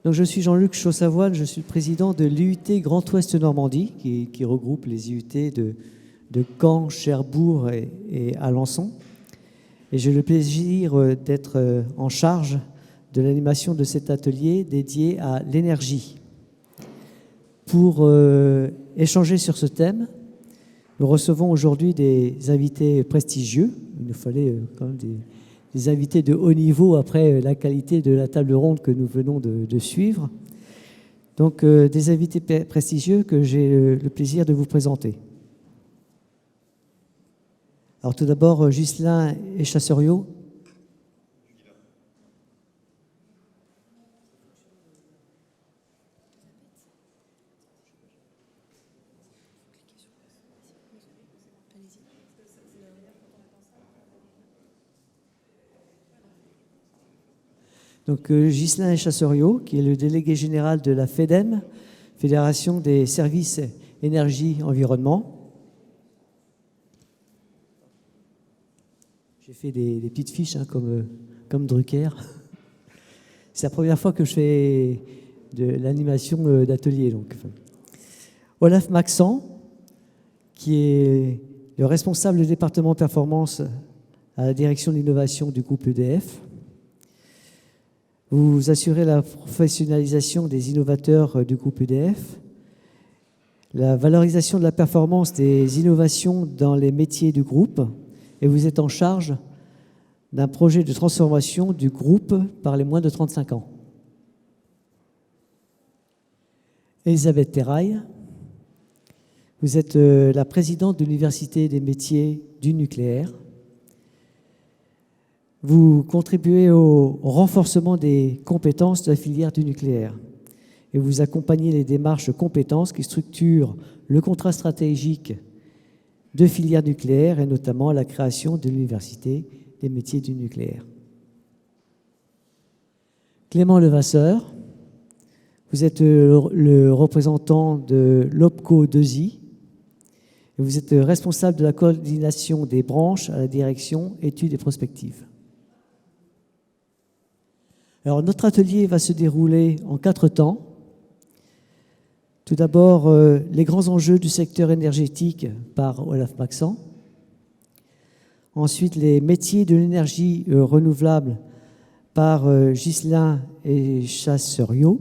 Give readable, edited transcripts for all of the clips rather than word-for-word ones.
Donc, je suis Jean-Luc Chaussavoine, je suis le président de l'IUT Grand Ouest Normandie, qui regroupe les IUT de Caen, Cherbourg et Alençon. Et j'ai le plaisir d'être en charge de l'animation de cet atelier dédié à l'énergie. Pour échanger sur ce thème, nous recevons aujourd'hui des invités prestigieux. Il nous fallait quand même des invités de haut niveau après la qualité de la table ronde que nous venons de suivre. Donc, des invités prestigieux que j'ai le plaisir de vous présenter. Alors, tout d'abord, Ghislain Echasseriot. Donc, Ghislain Echasseriot, qui est le délégué général de la FEDEM, Fédération des services énergie-environnement. J'ai fait des petites fiches comme Drucker. C'est la première fois que je fais de l'animation d'atelier. Donc. Olaf Maxent, qui est le responsable du département performance à la direction de l'innovation du groupe EDF. Vous assurez la professionnalisation des innovateurs du groupe EDF, la valorisation de la performance des innovations dans les métiers du groupe, et vous êtes en charge d'un projet de transformation du groupe par les moins de 35 ans. Elisabeth Terrail, vous êtes la présidente de l'Université des métiers du nucléaire. Vous contribuez au renforcement des compétences de la filière du nucléaire et vous accompagnez les démarches compétences qui structurent le contrat stratégique de filière nucléaire et notamment la création de l'Université des métiers du nucléaire. Clément Levasseur, vous êtes le représentant de l'OPCO 2I et vous êtes responsable de la coordination des branches à la direction études et prospectives. Alors, notre atelier va se dérouler en 4 temps. Tout d'abord, les grands enjeux du secteur énergétique par Olaf Maxent. Ensuite, les métiers de l'énergie renouvelable par Ghislain Echasseriot.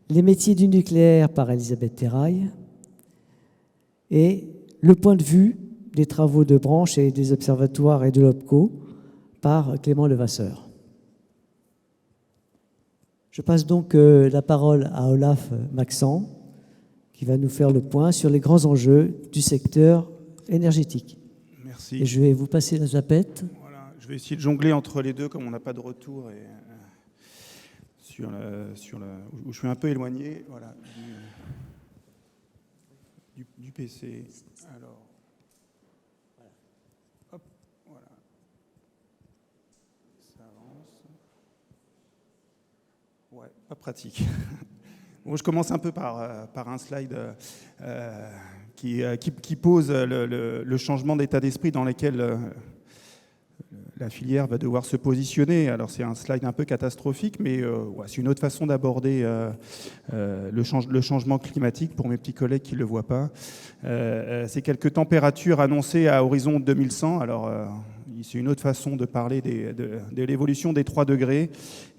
Les métiers du nucléaire par Elisabeth Terrail. Et le point de vue des travaux de branche et des observatoires et de l'OPCO par Clément Levasseur. Je passe donc la parole à Olaf Maxent, qui va nous faire le point sur les grands enjeux du secteur énergétique. Merci. Et je vais vous passer la zapette. Voilà, je vais essayer de jongler entre les deux, comme on n'a pas de retour, et, où je suis un peu éloigné voilà, du PC. Alors, hop, voilà. Ça avance. Ouais, pas pratique. Bon, je commence un peu par un slide qui pose le changement d'état d'esprit dans lequel la filière va devoir se positionner. Alors c'est un slide un peu catastrophique, mais c'est une autre façon d'aborder le changement climatique pour mes petits collègues qui ne le voient pas. C'est quelques températures annoncées à horizon 2100. Alors c'est une autre façon de parler de l'évolution des 3 degrés.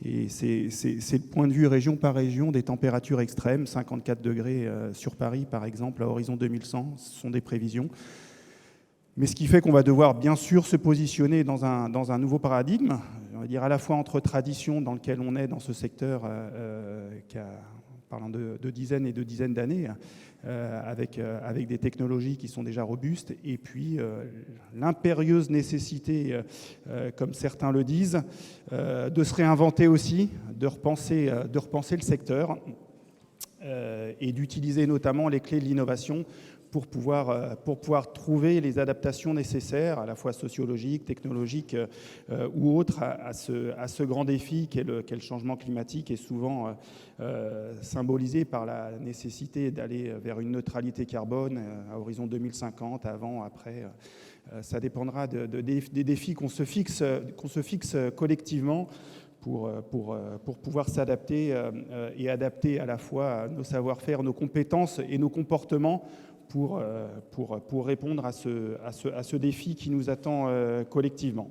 Et c'est le point de vue région par région des températures extrêmes. 54 degrés sur Paris, par exemple, à horizon 2100. Ce sont des prévisions. Mais ce qui fait qu'on va devoir bien sûr se positionner dans un nouveau paradigme, on va dire à la fois entre traditions dans lequel on est dans ce secteur, parlant de dizaines et de dizaines d'années, avec des technologies qui sont déjà robustes, et puis l'impérieuse nécessité, comme certains le disent, de se réinventer aussi, de repenser le secteur et d'utiliser notamment les clés de l'innovation pour pouvoir trouver les adaptations nécessaires, à la fois sociologiques, technologiques ou autres, à ce grand défi qu'est le changement climatique, et souvent symbolisé par la nécessité d'aller vers une neutralité carbone à horizon 2050, avant, après. Ça dépendra des défis qu'on se fixe collectivement pour pouvoir s'adapter et adapter à la fois nos savoir-faire, nos compétences et nos comportements pour répondre à ce défi qui nous attend collectivement.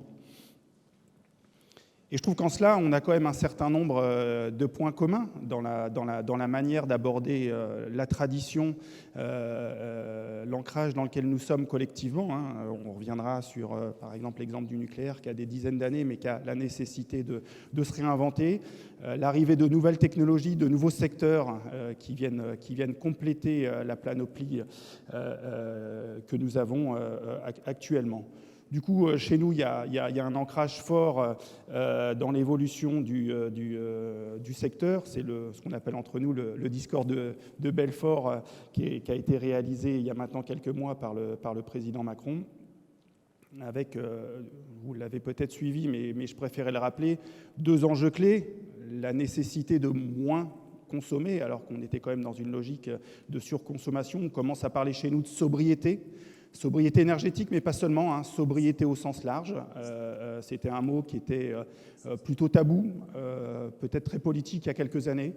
Et je trouve qu'en cela, on a quand même un certain nombre de points communs dans la manière d'aborder la tradition, l'ancrage dans lequel nous sommes collectivement. On reviendra sur, par exemple, l'exemple du nucléaire qui a des dizaines d'années, mais qui a la nécessité de se réinventer. L'arrivée de nouvelles technologies, de nouveaux secteurs qui viennent compléter la panoplie que nous avons actuellement. Du coup, chez nous, il y a un ancrage fort dans l'évolution du secteur. C'est ce qu'on appelle entre nous le discours de Belfort qui a été réalisé il y a maintenant quelques mois par le président Macron, avec, vous l'avez peut-être suivi, mais je préférais le rappeler, 2 enjeux clés. La nécessité de moins consommer, alors qu'on était quand même dans une logique de surconsommation. On commence à parler chez nous de sobriété. Sobriété énergétique, mais pas seulement, sobriété au sens large. C'était un mot qui était plutôt tabou, peut-être très politique il y a quelques années,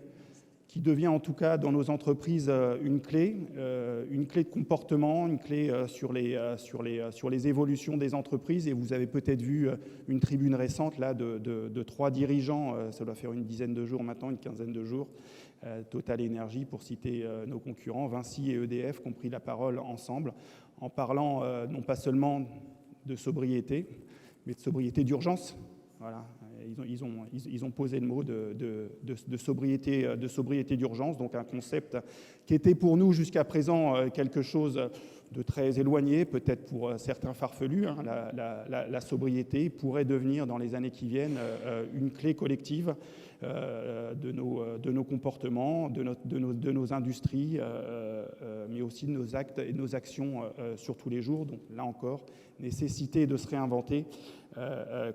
qui devient en tout cas dans nos entreprises une clé de comportement, une clé sur les évolutions des entreprises. Et vous avez peut-être vu une tribune récente là, de 3 dirigeants, ça doit faire une dizaine de jours maintenant, une quinzaine de jours, Total Énergie, pour citer nos concurrents, Vinci et EDF, qui ont pris la parole ensemble, en parlant non pas seulement de sobriété, mais de sobriété d'urgence. Voilà. Ils ont posé le mot de sobriété d'urgence, donc un concept qui était pour nous jusqu'à présent quelque chose de très éloigné, peut-être pour certains farfelus. La sobriété pourrait devenir dans les années qui viennent une clé collective de nos comportements, de nos industries, mais aussi de nos actes et de nos actions sur tous les jours. Donc là encore, nécessité de se réinventer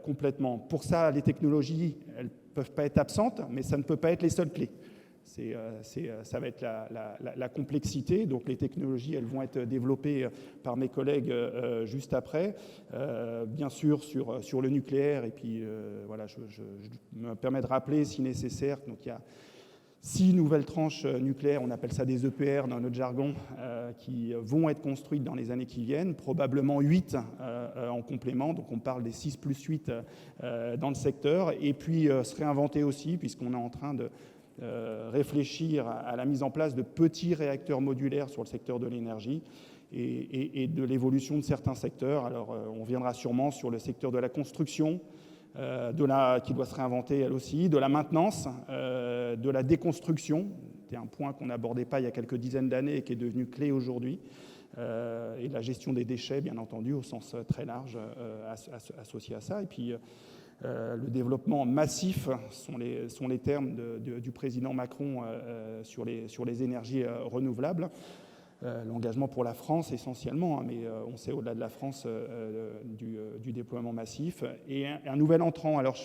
complètement. Pour ça, les technologies, elles ne peuvent pas être absentes, mais ça ne peut pas être les seules clés. Ça va être la complexité. Donc les technologies, elles vont être développées par mes collègues juste après. Bien sûr, sur le nucléaire. Et puis, voilà, je me permets de rappeler, si nécessaire, donc il y a 6 nouvelles tranches nucléaires, on appelle ça des EPR dans notre jargon, qui vont être construites dans les années qui viennent, probablement 8 en complément, donc on parle des 6 plus 8 dans le secteur, et puis se réinventer aussi, puisqu'on est en train de réfléchir à la mise en place de petits réacteurs modulaires sur le secteur de l'énergie et de l'évolution de certains secteurs. Alors on viendra sûrement sur le secteur de la construction, qui doit se réinventer elle aussi, de la maintenance, de la déconstruction, c'est un point qu'on n'abordait pas il y a quelques dizaines d'années et qui est devenu clé aujourd'hui, et de la gestion des déchets, bien entendu, au sens très large associé à ça. Et puis le développement massif sont les termes du président Macron sur les énergies renouvelables. L'engagement pour la France essentiellement, mais on sait au-delà de la France du déploiement massif. Et un nouvel entrant, alors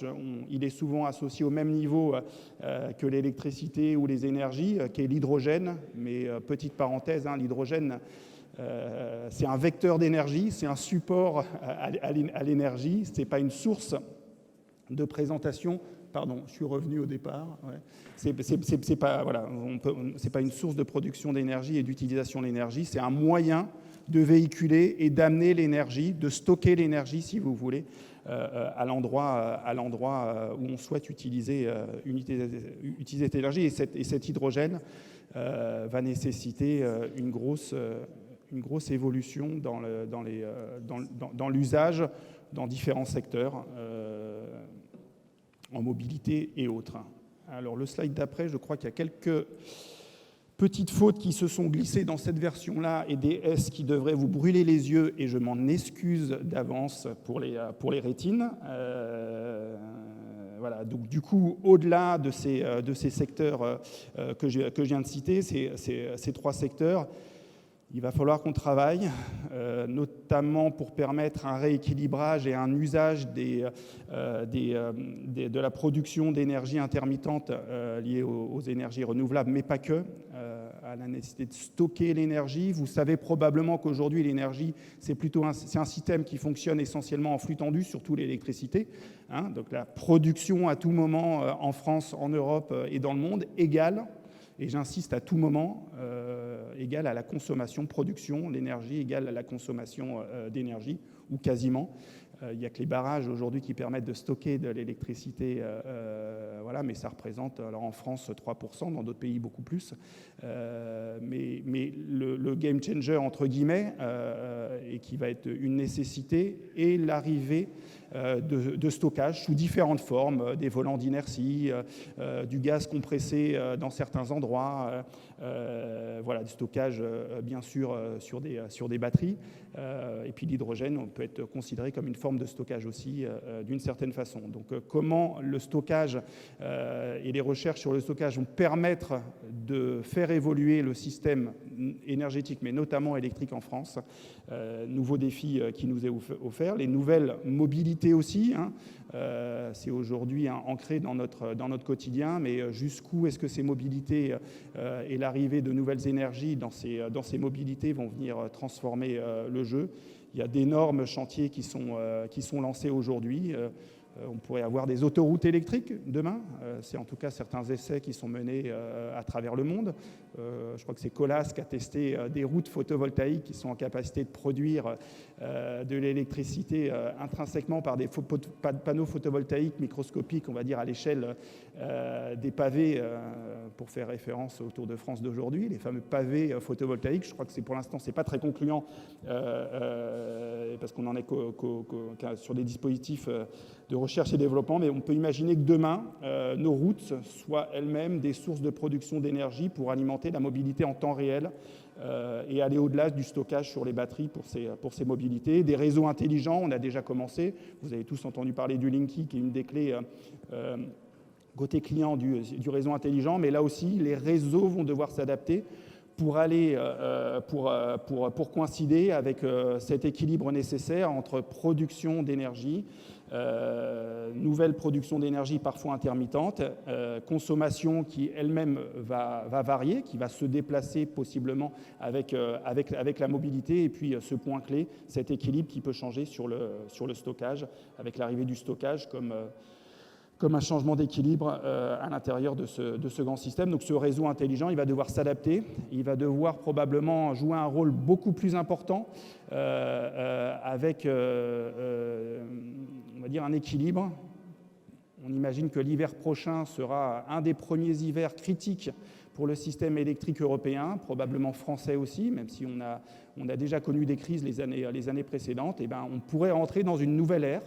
il est souvent associé au même niveau que l'électricité ou les énergies, qui est l'hydrogène. Mais petite parenthèse, l'hydrogène, c'est un vecteur d'énergie, c'est un support à l'énergie, c'est pas une source de présentation. Pardon, je suis revenu au départ. Ouais. C'est pas, voilà, c'est pas une source de production d'énergie et d'utilisation de l'énergie, c'est un moyen de véhiculer et d'amener l'énergie, de stocker l'énergie, si vous voulez, à l'endroit où on souhaite utiliser cette énergie. Et cet hydrogène va nécessiter une grosse évolution dans l'usage dans différents secteurs. En mobilité et autres. Alors le slide d'après, je crois qu'il y a quelques petites fautes qui se sont glissées dans cette version-là et des S qui devraient vous brûler les yeux, et je m'en excuse d'avance pour les rétines. Voilà, donc du coup, au-delà de ces secteurs que je viens de citer, ces 3 secteurs, il va falloir qu'on travaille, notamment pour permettre un rééquilibrage et un usage de la production d'énergie intermittente liée aux énergies renouvelables, mais pas que, à la nécessité de stocker l'énergie. Vous savez probablement qu'aujourd'hui, l'énergie, c'est un système qui fonctionne essentiellement en flux tendu, surtout l'électricité. Hein, donc la production à tout moment en France, en Europe et dans le monde égale, et j'insiste, à tout moment, égale à la consommation, production, l'énergie égale à la consommation d'énergie, ou quasiment. Il n'y a que les barrages aujourd'hui qui permettent de stocker de l'électricité, voilà, mais ça représente, alors en France, 3%, dans d'autres pays beaucoup plus. Mais le game changer, entre guillemets, et qui va être une nécessité, est l'arrivée de stockage sous différentes formes, des volants d'inertie, du gaz compressé dans certains endroits, voilà, du stockage bien sûr sur des batteries, et puis l'hydrogène peut être considéré comme une forme de stockage aussi d'une certaine façon. Donc comment le stockage et les recherches sur le stockage vont permettre de faire évoluer le système énergétique, mais notamment électrique en France. Nouveau défi qui nous est offert, les nouvelles mobilités aussi, hein. C'est aujourd'hui ancré dans notre quotidien, mais jusqu'où est-ce que ces mobilités et l'arrivée de nouvelles énergies dans ces mobilités vont venir transformer le jeu. Il y a d'énormes chantiers qui sont lancés aujourd'hui. On pourrait avoir des autoroutes électriques demain. C'est en tout cas certains essais qui sont menés à travers le monde. Je crois que c'est Colas qui a testé des routes photovoltaïques qui sont en capacité de produire de l'électricité intrinsèquement par des panneaux photovoltaïques microscopiques, on va dire à l'échelle des pavés, pour faire référence au Tour de France d'aujourd'hui, les fameux pavés photovoltaïques. Je crois que pour l'instant, c'est pas très concluant parce qu'on en est sur des dispositifs de recherche et développement, mais on peut imaginer que demain, nos routes soient elles-mêmes des sources de production d'énergie pour alimenter la mobilité en temps réel et aller au-delà du stockage sur les batteries pour ces mobilités. Des réseaux intelligents, on a déjà commencé. Vous avez tous entendu parler du Linky, qui est une des clés côté client du réseau intelligent, mais là aussi, les réseaux vont devoir s'adapter pour aller, pour coïncider avec cet équilibre nécessaire entre production d'énergie, nouvelle production d'énergie parfois intermittente, consommation qui elle-même va varier, qui va se déplacer possiblement avec la mobilité, et puis ce point clé, cet équilibre qui peut changer sur le stockage, avec l'arrivée du stockage comme un changement d'équilibre à l'intérieur de ce grand système. Donc ce réseau intelligent, il va devoir s'adapter, il va devoir probablement jouer un rôle beaucoup plus important avec, on va dire, un équilibre. On imagine que l'hiver prochain sera un des premiers hivers critiques pour le système électrique européen, probablement français aussi, même si on a déjà connu des crises les années précédentes. Et ben, on pourrait entrer dans une nouvelle ère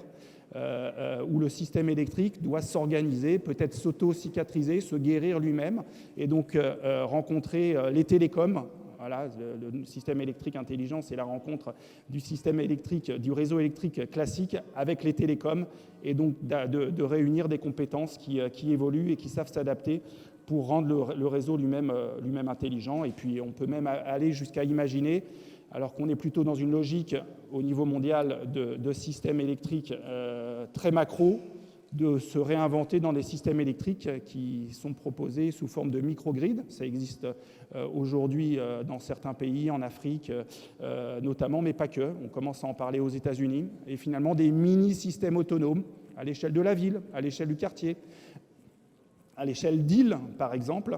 où le système électrique doit s'organiser, peut-être s'auto-cicatriser, se guérir lui-même, et donc rencontrer les télécoms. Voilà, le système électrique intelligent, c'est la rencontre du système électrique, du réseau électrique classique avec les télécoms, et donc de réunir des compétences qui évoluent et qui savent s'adapter pour rendre le réseau lui-même intelligent. Et puis on peut même aller jusqu'à imaginer, alors qu'on est plutôt dans une logique au niveau mondial de systèmes électriques très macro, de se réinventer dans des systèmes électriques qui sont proposés sous forme de microgrids. Ça existe aujourd'hui dans certains pays, en Afrique notamment, mais pas que. On commence à en parler aux États-Unis. Et finalement, des mini-systèmes autonomes à l'échelle de la ville, à l'échelle du quartier, à l'échelle d'île, par exemple,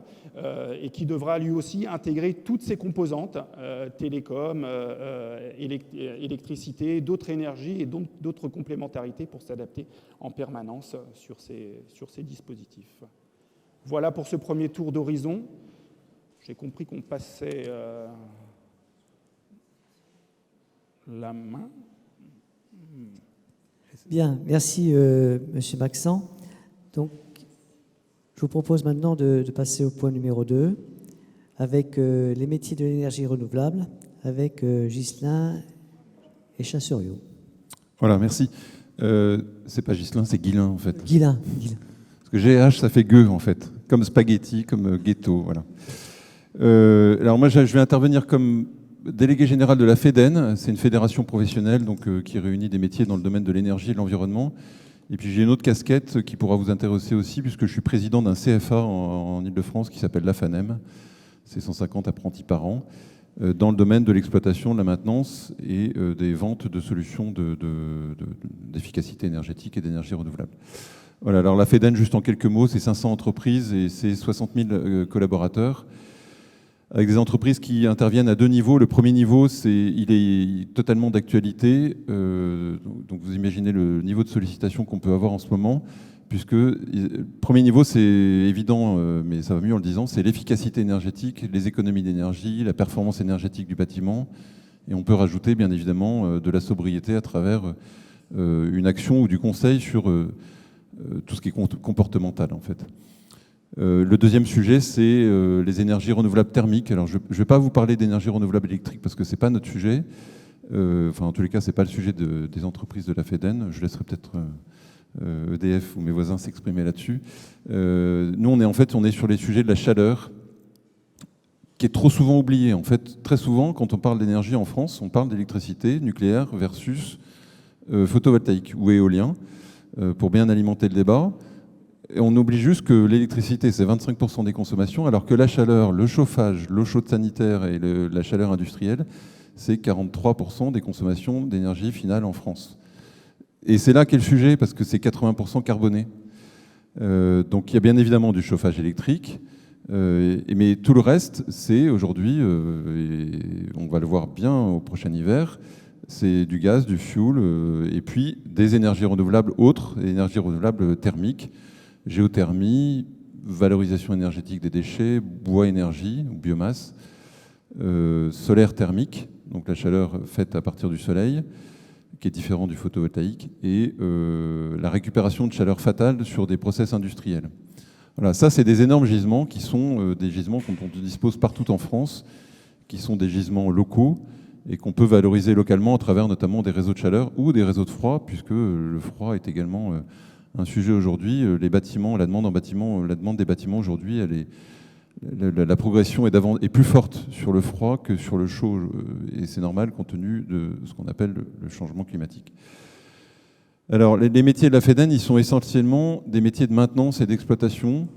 et qui devra lui aussi intégrer toutes ces composantes, télécom, électricité, d'autres énergies et d'autres complémentarités pour s'adapter en permanence sur ces dispositifs. Voilà pour ce premier tour d'horizon. J'ai compris qu'on passait la main. Bien, merci Monsieur Maxent. Donc, je vous propose maintenant de passer au point numéro 2, avec les métiers de l'énergie renouvelable, avec Ghislain et Chasseriau. Voilà, merci. C'est pas Ghislain, c'est Guilain, en fait. Guilain. Parce que GH, ça fait gueux, en fait. Comme spaghetti, comme ghetto, voilà. Alors moi, je vais intervenir comme délégué général de la FEDEN. C'est une fédération professionnelle donc, qui réunit des métiers dans le domaine de l'énergie et de l'environnement. Et puis j'ai une autre casquette qui pourra vous intéresser aussi, puisque je suis président d'un CFA en Ile-de-France qui s'appelle l'AFANEM. c'est 150 apprentis par an, dans le domaine de l'exploitation, de la maintenance et des ventes de solutions d'efficacité énergétique et d'énergie renouvelable. Voilà, alors la FEDEN, juste en quelques mots, c'est 500 entreprises et c'est 60 000 collaborateurs, avec des entreprises qui interviennent à 2 niveaux. Le premier niveau, il est totalement d'actualité. Donc vous imaginez le niveau de sollicitation qu'on peut avoir en ce moment, puisque le premier niveau, c'est évident, mais ça va mieux en le disant, c'est l'efficacité énergétique, les économies d'énergie, la performance énergétique du bâtiment. Et on peut rajouter, bien évidemment, de la sobriété à travers une action ou du conseil sur tout ce qui est comportemental, en fait. Le deuxième sujet, c'est les énergies renouvelables thermiques. Alors, je ne vais pas vous parler d'énergie renouvelable électrique parce que ce n'est pas notre sujet. Enfin, en tous les cas, ce n'est pas le sujet des entreprises de la FEDEN. Je laisserai peut-être EDF ou mes voisins s'exprimer là-dessus. Nous, on est sur les sujets de la chaleur, qui est trop souvent oublié. En fait, très souvent, quand on parle d'énergie en France, on parle d'électricité nucléaire versus photovoltaïque ou éolien, pour bien alimenter le débat. Et on oublie juste que l'électricité, c'est 25% des consommations, alors que la chaleur, le chauffage, l'eau chaude sanitaire et la chaleur industrielle, c'est 43% des consommations d'énergie finale en France. Et c'est là qu'est le sujet, parce que c'est 80% carboné. Donc il y a bien évidemment du chauffage électrique, mais tout le reste, c'est aujourd'hui, et on va le voir bien au prochain hiver, c'est du gaz, du fioul, et puis des énergies renouvelables autres, énergies renouvelables thermiques, géothermie, valorisation énergétique des déchets, bois énergie ou biomasse, solaire thermique, donc la chaleur faite à partir du soleil, qui est différent du photovoltaïque, et la récupération de chaleur fatale sur des process industriels. Voilà, ça c'est des énormes gisements qui sont des gisements dont on dispose partout en France, qui sont des gisements locaux et qu'on peut valoriser localement à travers notamment des réseaux de chaleur ou des réseaux de froid, puisque le froid est également un sujet aujourd'hui. Les bâtiments, la demande des bâtiments aujourd'hui, la progression est plus forte sur le froid que sur le chaud, et c'est normal compte tenu de ce qu'on appelle le changement climatique. Alors, les métiers de la FEDEN, ils sont essentiellement des métiers de maintenance et d'exploitation.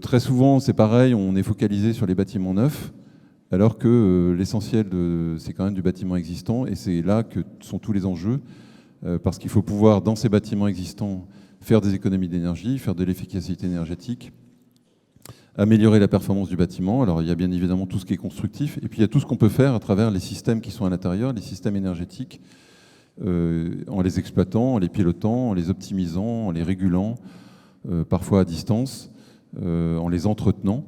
Très souvent, c'est pareil, on est focalisé sur les bâtiments neufs, alors que l'essentiel, c'est quand même du bâtiment existant, et c'est là que sont tous les enjeux, parce qu'il faut pouvoir, dans ces bâtiments existants, faire des économies d'énergie, faire de l'efficacité énergétique, améliorer la performance du bâtiment. Alors, il y a bien évidemment tout ce qui est constructif, et puis il y a tout ce qu'on peut faire à travers les systèmes qui sont à l'intérieur, les systèmes énergétiques, en les exploitant, en les pilotant, en les optimisant, en les régulant, parfois à distance, en les entretenant,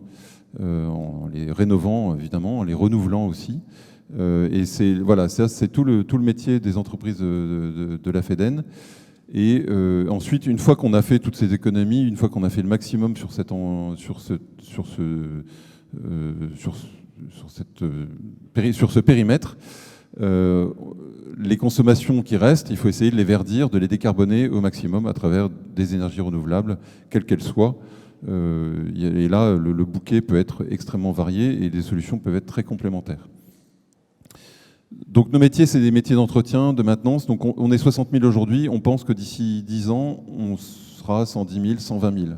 en les rénovant évidemment, en les renouvelant aussi. Et c'est tout le métier des entreprises de la FEDEN. Et ensuite, une fois qu'on a fait toutes ces économies, une fois qu'on a fait le maximum sur ce périmètre, les consommations qui restent, il faut essayer de les verdir, de les décarboner au maximum à travers des énergies renouvelables, quelles qu'elles soient. Et là, le bouquet peut être extrêmement varié et les solutions peuvent être très complémentaires. Donc nos métiers, c'est des métiers d'entretien, de maintenance. Donc on est 60 000 aujourd'hui. On pense que d'ici 10 ans, on sera 110 000, 120 000.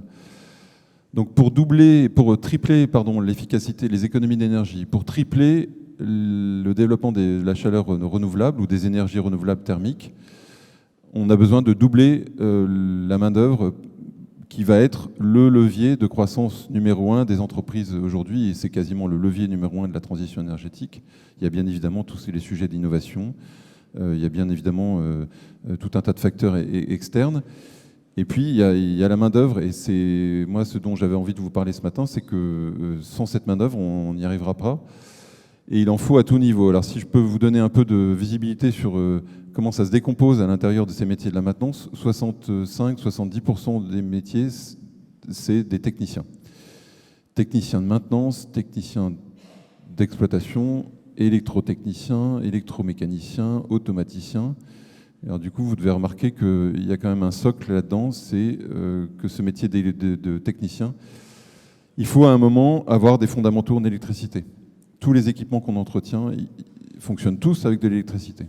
Donc pour tripler l'efficacité, les économies d'énergie, pour tripler le développement de la chaleur renouvelable ou des énergies renouvelables thermiques, on a besoin de doubler la main-d'œuvre qui va être le levier de croissance numéro 1 des entreprises aujourd'hui, et c'est quasiment le levier numéro 1 de la transition énergétique. Il y a bien évidemment tous les sujets d'innovation, il y a bien évidemment tout un tas de facteurs externes, et puis il y a la main-d'œuvre, et c'est moi ce dont j'avais envie de vous parler ce matin, c'est que sans cette main-d'œuvre, on n'y arrivera pas, et il en faut à tout niveau. Alors si je peux vous donner un peu de visibilité sur comment ça se décompose à l'intérieur de ces métiers de la maintenance, 65-70% des métiers, c'est des techniciens. Techniciens de maintenance, techniciens d'exploitation, électrotechniciens, électromécaniciens, automaticiens. Alors du coup, vous devez remarquer qu'il y a quand même un socle là-dedans, c'est que ce métier de technicien, il faut à un moment avoir des fondamentaux en électricité. Tous les équipements qu'on entretient, ils fonctionnent tous avec de l'électricité.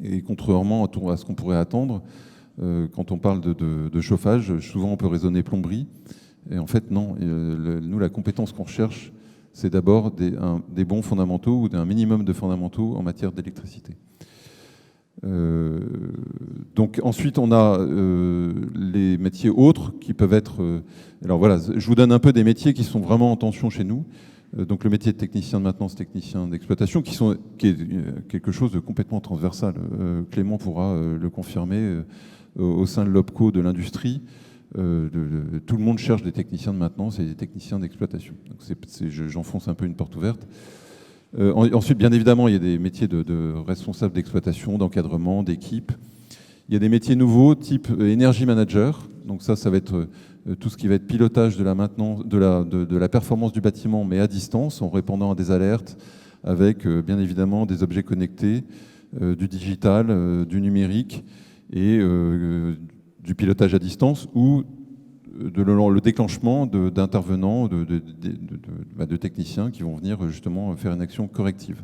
Et contrairement à ce qu'on pourrait attendre, quand on parle de chauffage, souvent on peut raisonner plomberie. Et en fait, non. Nous, la compétence qu'on recherche, c'est d'abord des bons fondamentaux ou d'un minimum de fondamentaux en matière d'électricité. Donc ensuite, on a les métiers autres qui peuvent être... alors voilà, je vous donne un peu des métiers qui sont vraiment en tension chez nous. Donc le métier de technicien de maintenance, technicien d'exploitation, qui est quelque chose de complètement transversal. Clément pourra le confirmer au sein de l'OPCO de l'industrie. Tout le monde cherche des techniciens de maintenance et des techniciens d'exploitation. J'enfonce un peu une porte ouverte. Ensuite, bien évidemment, il y a des métiers de responsable d'exploitation, d'encadrement, d'équipe. Il y a des métiers nouveaux, type Energy Manager. Donc ça va être tout ce qui va être pilotage de la maintenance, de la performance du bâtiment, mais à distance, en répondant à des alertes, avec bien évidemment des objets connectés, du digital, du numérique et du pilotage à distance ou le déclenchement d'intervenants, de techniciens qui vont venir justement faire une action corrective.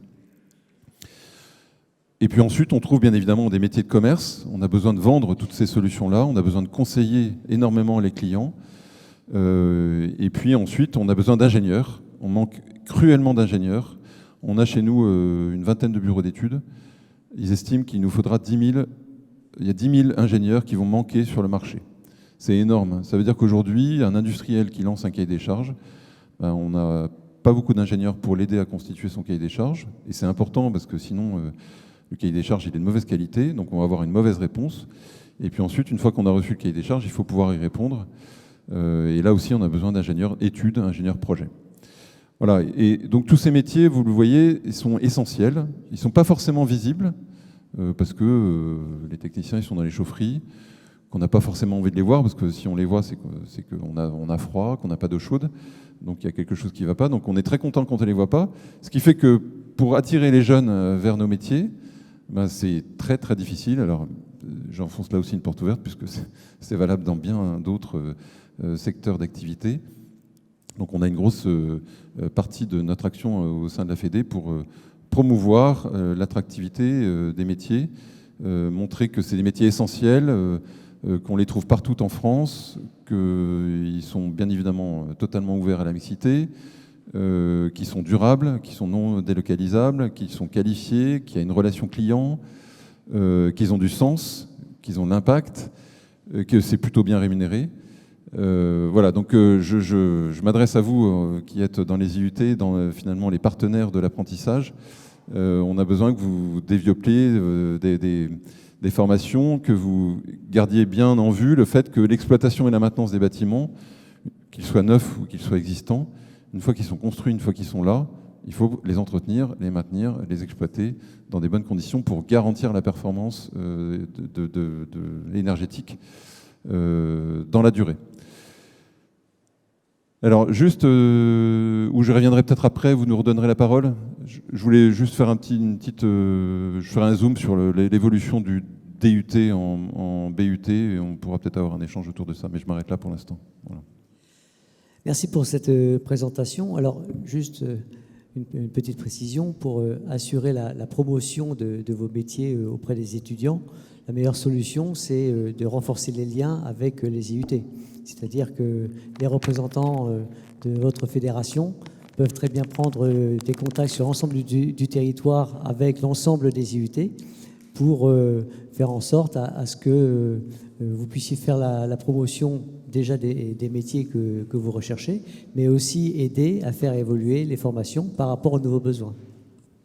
Et puis ensuite, on trouve bien évidemment des métiers de commerce. On a besoin de vendre toutes ces solutions-là. On a besoin de conseiller énormément les clients. Et puis ensuite, on a besoin d'ingénieurs. On manque cruellement d'ingénieurs. On a chez nous une vingtaine de bureaux d'études. Ils estiment qu'il nous faudra 10 000. Il y a 10 000 ingénieurs qui vont manquer sur le marché. C'est énorme. Ça veut dire qu'aujourd'hui, un industriel qui lance un cahier des charges, on n'a pas beaucoup d'ingénieurs pour l'aider à constituer son cahier des charges. Et c'est important parce que sinon, le cahier des charges il est de mauvaise qualité, donc on va avoir une mauvaise réponse. Et puis ensuite, une fois qu'on a reçu le cahier des charges, il faut pouvoir y répondre. Et là aussi, on a besoin d'ingénieurs études, ingénieurs projets. Voilà. Et donc tous ces métiers, vous le voyez, ils sont essentiels. Ils ne sont pas forcément visibles parce que les techniciens ils sont dans les chaufferies, qu'on n'a pas forcément envie de les voir, parce que si on les voit, c'est qu'on a froid, qu'on n'a pas d'eau chaude, donc il y a quelque chose qui ne va pas, donc on est très content quand on ne les voit pas, ce qui fait que pour attirer les jeunes vers nos métiers, c'est très très difficile. Alors j'enfonce là aussi une porte ouverte, puisque c'est valable dans bien d'autres secteurs d'activité. Donc on a une grosse partie de notre action au sein de la Fédé pour promouvoir l'attractivité des métiers, montrer que c'est des métiers essentiels, qu'on les trouve partout en France, qu'ils sont bien évidemment totalement ouverts à la mixité, qui sont durables, qui sont non délocalisables, qui sont qualifiés, qui a une relation client, qu'ils ont du sens, qu'ils ont de l'impact, que c'est plutôt bien rémunéré. Voilà, donc je m'adresse à vous qui êtes dans les IUT, dans finalement les partenaires de l'apprentissage. On a besoin que vous développiez des formations, que vous gardiez bien en vue le fait que l'exploitation et la maintenance des bâtiments, qu'ils soient neufs ou qu'ils soient existants, une fois qu'ils sont construits, une fois qu'ils sont là, il faut les entretenir, les maintenir, les exploiter dans des bonnes conditions pour garantir la performance énergétique dans la durée. Alors, juste, où je reviendrai peut-être après, vous nous redonnerez la parole. Je voulais juste faire je ferai un zoom sur l'évolution du DUT en BUT, et on pourra peut-être avoir un échange autour de ça, mais je m'arrête là pour l'instant. Voilà. Merci pour cette présentation. Alors, juste une petite précision, pour assurer la promotion de vos métiers auprès des étudiants, la meilleure solution, c'est de renforcer les liens avec les IUT. C'est-à-dire que les représentants de votre fédération peuvent très bien prendre des contacts sur l'ensemble du territoire avec l'ensemble des IUT pour faire en sorte à ce que vous puissiez faire la promotion déjà des métiers que vous recherchez, mais aussi aider à faire évoluer les formations par rapport aux nouveaux besoins.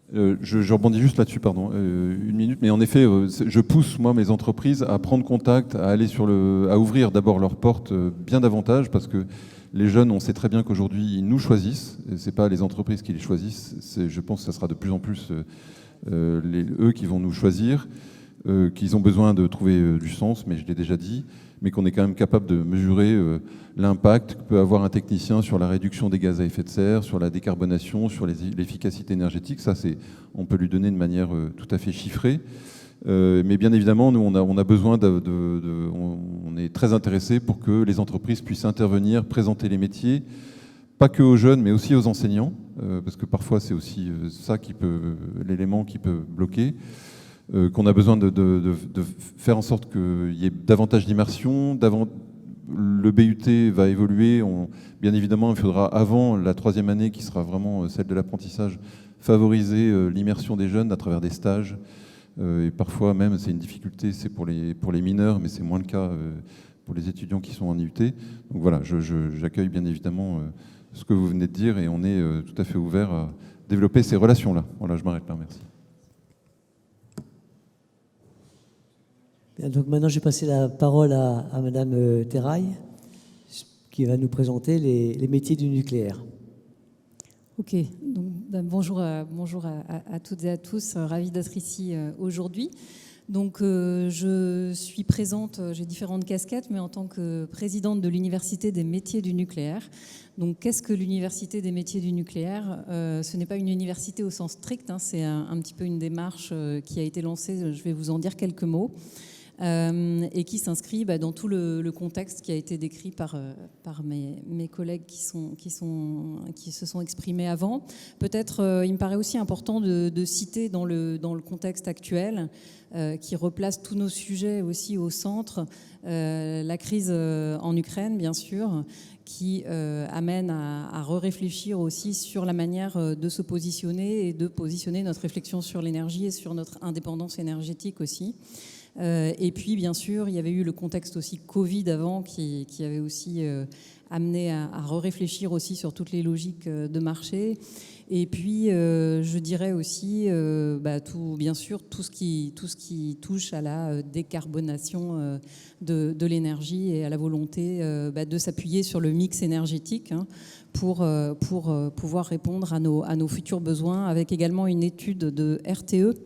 Je rebondis juste là-dessus, pardon, une minute. Mais en effet, je pousse moi mes entreprises à prendre contact, à aller à ouvrir d'abord leurs portes bien davantage, parce que les jeunes, on sait très bien qu'aujourd'hui ils nous choisissent. C'est pas les entreprises qui les choisissent. Je pense que ça sera de plus en plus eux qui vont nous choisir, qu'ils ont besoin de trouver du sens, mais je l'ai déjà dit, mais qu'on est quand même capable de mesurer l'impact que peut avoir un technicien sur la réduction des gaz à effet de serre, sur la décarbonation, sur l'efficacité énergétique. Ça, on peut lui donner de manière tout à fait chiffrée. Mais bien évidemment, nous, on a besoin on est très intéressés pour que les entreprises puissent intervenir, présenter les métiers, pas que aux jeunes, mais aussi aux enseignants, parce que parfois, c'est aussi ça l'élément qui peut bloquer. Qu'on a besoin de faire en sorte qu'il y ait davantage d'immersion, le BUT va évoluer. Bien évidemment, il faudra, avant la 3e année, qui sera vraiment celle de l'apprentissage, favoriser l'immersion des jeunes à travers des stages. Et parfois même, c'est une difficulté, c'est pour les mineurs, mais c'est moins le cas pour les étudiants qui sont en IUT. Donc voilà, j'accueille bien évidemment ce que vous venez de dire et on est tout à fait ouvert à développer ces relations-là. Voilà, je m'arrête là, merci. Bien, donc maintenant, je vais passer la parole à Madame Terrail, qui va nous présenter les métiers du nucléaire. Ok, donc, bonjour à toutes et à tous, ravi d'être ici aujourd'hui. Donc je suis présente, j'ai différentes casquettes, mais en tant que présidente de l'Université des métiers du nucléaire. Donc qu'est-ce que l'Université des métiers du nucléaire ? Ce n'est pas une université au sens strict, hein, c'est un petit peu une démarche qui a été lancée, je vais vous en dire quelques mots. Et qui s'inscrit dans tout le contexte qui a été décrit par mes collègues qui se sont exprimés avant. Peut-être, il me paraît aussi important de citer dans le contexte actuel, qui replace tous nos sujets aussi au centre, la crise en Ukraine, bien sûr, qui amène à réfléchir aussi sur la manière de se positionner et de positionner notre réflexion sur l'énergie et sur notre indépendance énergétique aussi. Et puis, bien sûr, il y avait eu le contexte aussi Covid avant qui avait aussi amené à réfléchir aussi sur toutes les logiques de marché. Et puis, je dirais aussi, bien sûr, tout ce qui touche à la décarbonation de l'énergie et à la volonté de s'appuyer sur le mix énergétique, hein, pour pouvoir répondre à nos futurs besoins, avec également une étude de RTE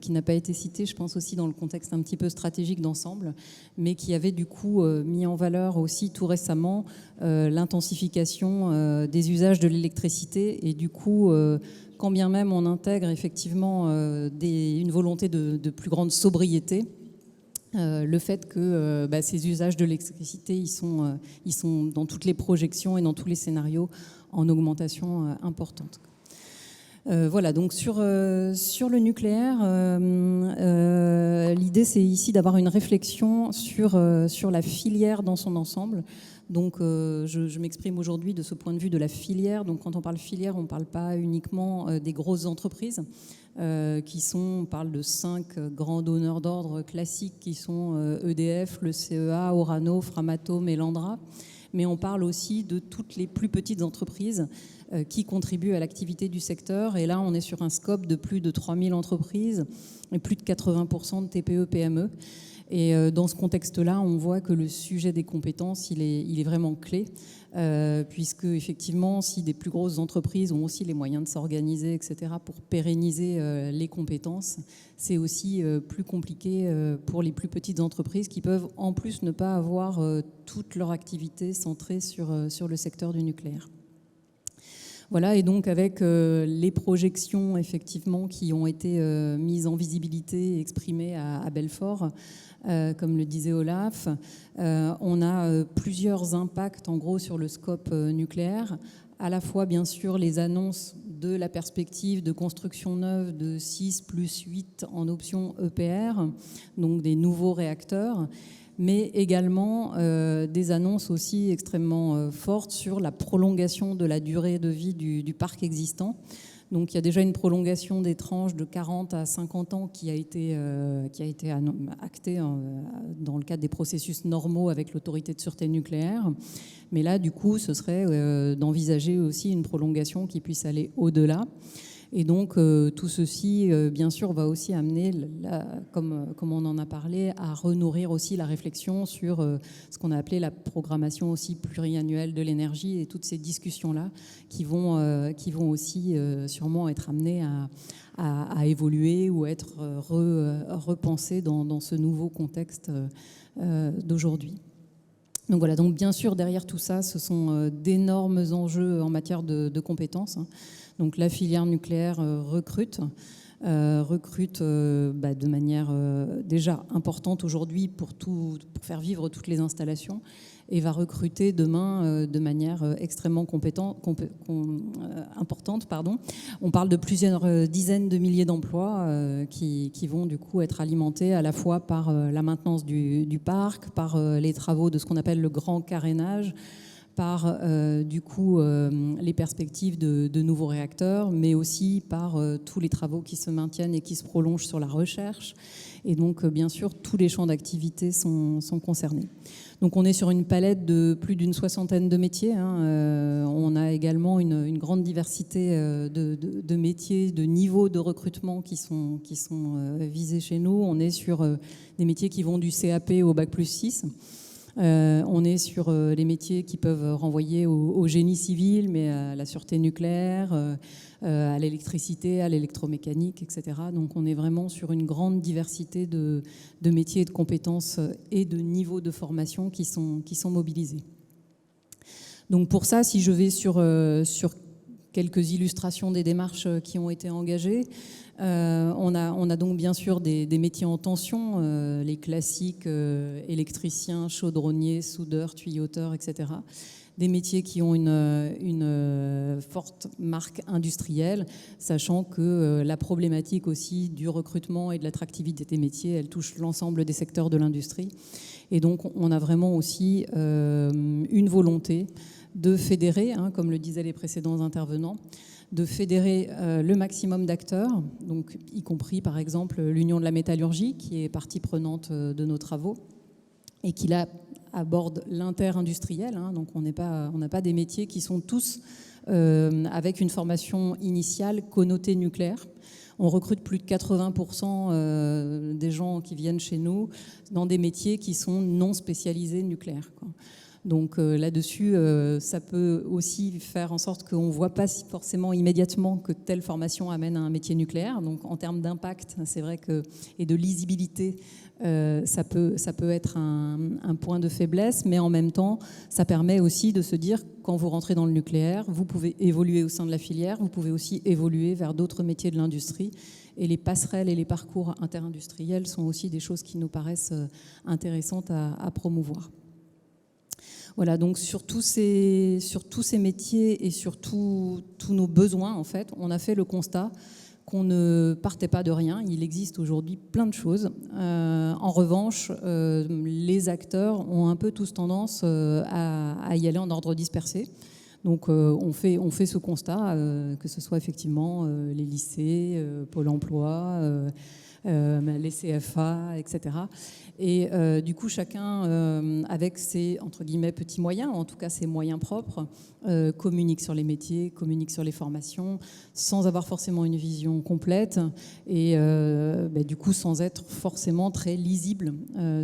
qui n'a pas été citée, je pense aussi dans le contexte un petit peu stratégique d'ensemble, mais qui avait du coup mis en valeur aussi tout récemment l'intensification des usages de l'électricité et du coup, quand bien même on intègre effectivement une volonté de plus grande sobriété, le fait que ces usages de l'électricité, ils sont dans toutes les projections et dans tous les scénarios en augmentation importante. Voilà, donc sur le nucléaire, l'idée c'est ici d'avoir une réflexion sur la filière dans son ensemble. Donc je m'exprime aujourd'hui de ce point de vue de la filière. Donc quand on parle filière, on ne parle pas uniquement des grosses entreprises, on parle de 5 grands donneurs d'ordre classiques qui sont EDF, le CEA, Orano, Framatome et Landra. Mais on parle aussi de toutes les plus petites entreprises qui contribuent à l'activité du secteur. Et là, on est sur un scope de plus de 3000 entreprises et plus de 80% de TPE-PME. Et dans ce contexte-là, on voit que le sujet des compétences, il est vraiment clé, puisque effectivement, si des plus grosses entreprises ont aussi les moyens de s'organiser, etc., pour pérenniser les compétences, c'est aussi plus compliqué pour les plus petites entreprises qui peuvent en plus ne pas avoir toute leur activité centrée sur le secteur du nucléaire. Voilà, et donc avec les projections effectivement qui ont été mises en visibilité et exprimées à Belfort, comme le disait Olaf, on a plusieurs impacts en gros sur le scope nucléaire, à la fois bien sûr les annonces de la perspective de construction neuve de 6 + 8 en option EPR, donc des nouveaux réacteurs, mais également des annonces aussi extrêmement fortes sur la prolongation de la durée de vie du parc existant. Donc il y a déjà une prolongation des tranches de 40 à 50 ans qui a été actée dans le cadre des processus normaux avec l'autorité de sûreté nucléaire. Mais là, du coup, ce serait d'envisager aussi une prolongation qui puisse aller au-delà. Et donc, tout ceci, bien sûr, va aussi amener, comme on en a parlé, à renourrir aussi la réflexion sur ce qu'on a appelé la programmation aussi pluriannuelle de l'énergie et toutes ces discussions-là qui vont aussi sûrement être amenées à évoluer ou être repensées dans ce nouveau contexte d'aujourd'hui. Donc voilà, donc bien sûr, derrière tout ça, ce sont d'énormes enjeux en matière de compétences, hein. Donc la filière nucléaire recrute de manière déjà importante aujourd'hui pour faire vivre toutes les installations. et va recruter demain de manière extrêmement importante. On parle de plusieurs dizaines de milliers d'emplois qui vont du coup être alimentés à la fois par la maintenance du parc, par les travaux de ce qu'on appelle le grand carénage, par du coup les perspectives de nouveaux réacteurs, mais aussi par tous les travaux qui se maintiennent et qui se prolongent sur la recherche. Et donc, bien sûr, tous les champs d'activité sont concernés. Donc, on est sur une palette de plus d'une soixantaine de métiers. On a également une grande diversité de métiers, de niveaux de recrutement qui sont visés chez nous. On est sur des métiers qui vont du CAP au Bac+6. On est sur les métiers qui peuvent renvoyer au génie civil, mais à la sûreté nucléaire, à l'électricité, à l'électromécanique, etc. Donc on est vraiment sur une grande diversité de métiers, de compétences et de niveaux de formation qui sont mobilisés. Donc pour ça, si je vais sur quelques illustrations des démarches qui ont été engagées, on a donc bien sûr des métiers en tension, les classiques électriciens, chaudronniers, soudeurs, tuyauteurs, etc. Des métiers qui ont une forte marque industrielle, sachant que la problématique aussi du recrutement et de l'attractivité des métiers, elle touche l'ensemble des secteurs de l'industrie. Et donc on a vraiment aussi une volonté de fédérer, comme le disaient les précédents intervenants, de fédérer le maximum d'acteurs, donc y compris par exemple l'Union de la métallurgie, qui est partie prenante de nos travaux, et qui là aborde l'inter-industriel. Donc on n'a pas des métiers qui sont tous avec une formation initiale connotée nucléaire. On recrute plus de 80% des gens qui viennent chez nous dans des métiers qui sont non spécialisés nucléaires, quoi. Donc là-dessus, ça peut aussi faire en sorte qu'on ne voit pas forcément immédiatement que telle formation amène à un métier nucléaire. Donc en termes d'impact, c'est vrai que, et de lisibilité, ça peut être un point de faiblesse, mais en même temps, ça permet aussi de se dire, quand vous rentrez dans le nucléaire, vous pouvez évoluer au sein de la filière, vous pouvez aussi évoluer vers d'autres métiers de l'industrie. Et les passerelles et les parcours interindustriels sont aussi des choses qui nous paraissent intéressantes à promouvoir. Voilà, donc sur tous ces métiers et sur tous nos besoins, en fait, on a fait le constat qu'on ne partait pas de rien. Il existe aujourd'hui plein de choses. En revanche, les acteurs ont un peu tous tendance à y aller en ordre dispersé. Donc on fait ce constat, que ce soit effectivement les lycées, Pôle emploi, les CFA, etc. Et du coup, chacun, avec ses, entre guillemets, petits moyens, en tout cas ses moyens propres, communique sur les métiers, communique sur les formations, sans avoir forcément une vision complète et du coup sans être forcément très lisible